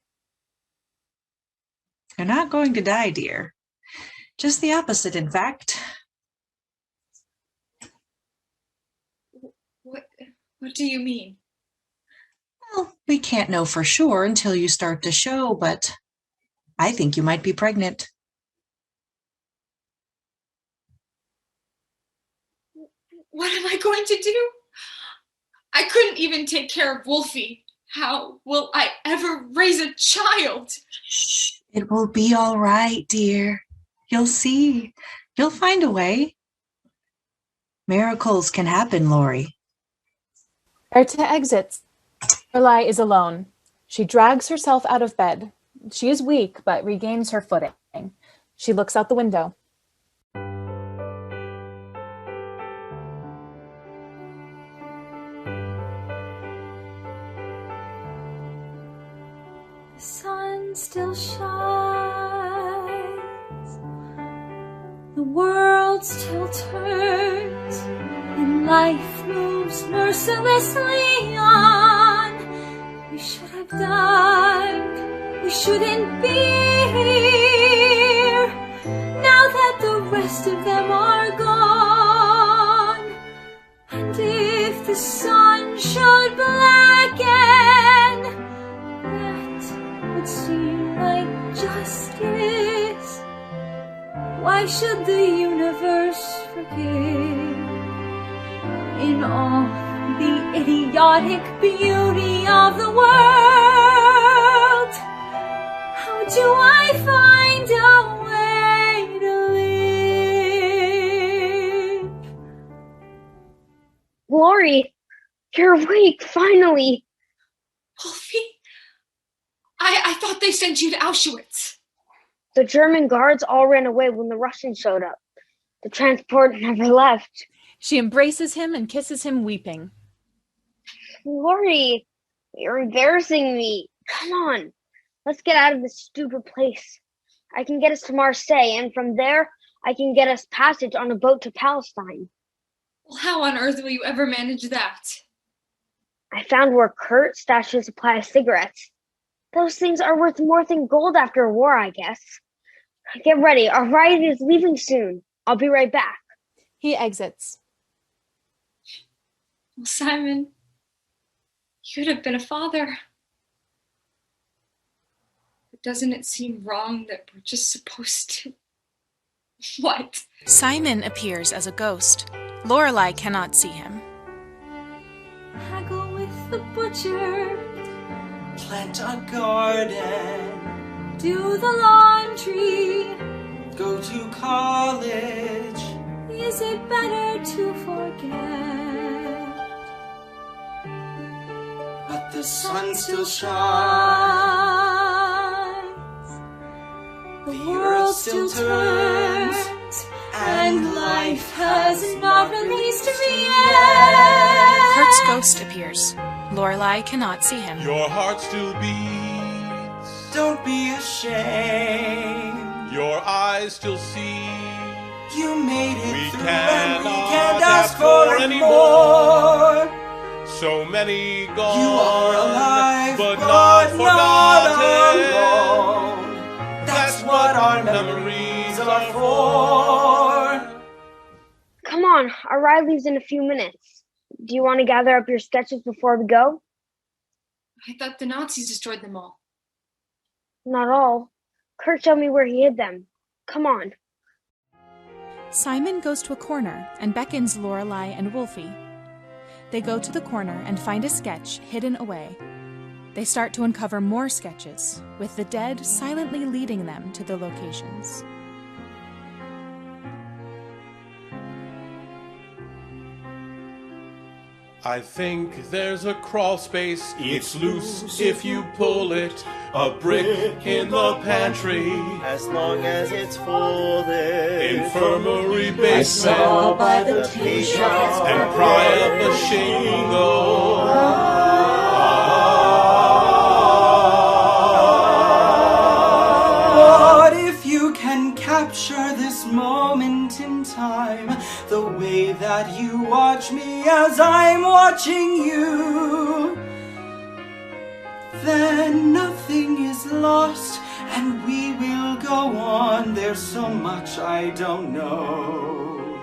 You're not going to die, dear. Just the opposite, in fact. What do you mean? Well, we can't know for sure until you start to show, but I think you might be pregnant. What am I going to do? I couldn't even take care of Wolfie. How will I ever raise a child? Shh, it will be all right, dear. You'll see. You'll find a way. Miracles can happen, Lori. Berta exits. Lorelei is alone. She drags herself out of bed. She is weak, but regains her footing. She looks out the window. The sun still shines. The world still turns. And life moves mercilessly on. We should have died. We shouldn't be here. Now that the rest of them are gone. And if the sun should blacken, that would seem like justice. Why should the universe forgive? In all the idiotic beauty of the world, how do I find a way to live? Lori, you're awake, finally. Wolfie? I thought they sent you to Auschwitz. The German guards all ran away when the Russians showed up. The transport never left. She embraces him and kisses him, weeping. Lori, you're embarrassing me. Come on, let's get out of this stupid place. I can get us to Marseille, and from there, I can get us passage on a boat to Palestine. Well, how on earth will you ever manage that? I found where Kurt stashed his supply of cigarettes. Those things are worth more than gold after a war, I guess. Get ready, our ride is leaving soon. I'll be right back. He exits. Well, Simon, you could have been a father. But doesn't it seem wrong that we're just supposed to... What? Simon appears as a ghost. Lorelei cannot see him. Haggle with the butcher. Plant a garden. Do the laundry. Go to college. Is it better to forget? the sun still shines. The earth still turns, and life has not released the end. Kurt's ghost appears. Lorelai cannot see him. Your heart still beats. Don't be ashamed. Your eyes still see. You made it We through and we cannot can't ask for any more. So many gone. You are alive, but not forgotten. alone. That's what our memories are for. Come on, our ride leaves in a few minutes. Do you want to gather up your sketches before we go? I thought the Nazis destroyed them all. Not all. Kurt showed me where he hid them. Come on. Simon goes to a corner and beckons Lorelai and Wolfie. They go to the corner and find a sketch hidden away. They start to uncover more sketches, with the dead silently leading them to the locations. I think there's a crawl space. It's loose if you pull it. A brick in the pantry. As long as it's folded. Infirmary basement. I saw by the patients and pry up a shingle. What if you can capture this moment in time, the way that you watch me as I'm watching you? Then nothing is lost and we will go on. There's so much I don't know,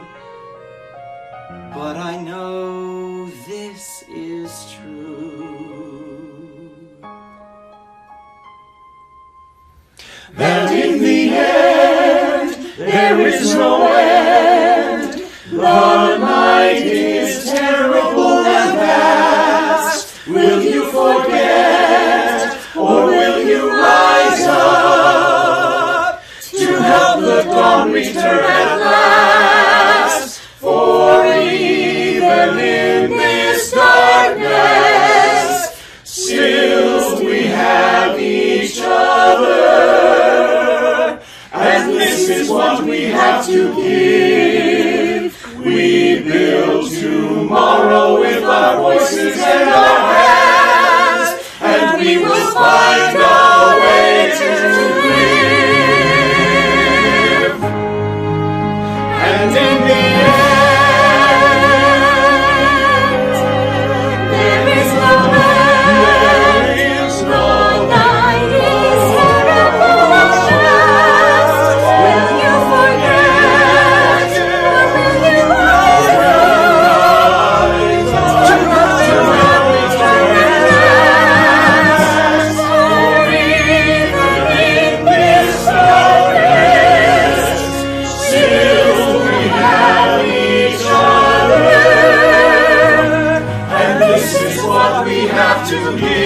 but I know this is true. That in the end there is no end. The night is terrible and vast. Will you forget, or will you rise up to help the dawn return at last? For even in this darkness, still we have each other, and this is what we have to give. We build tomorrow with our voices and our hands, and we will find a way to live. And in the end, there is no end. There is no night is terrible and fast. Will you forget, or will you rise up to help return at last? For even in this darkness, still we have each other, and this is what we have to give.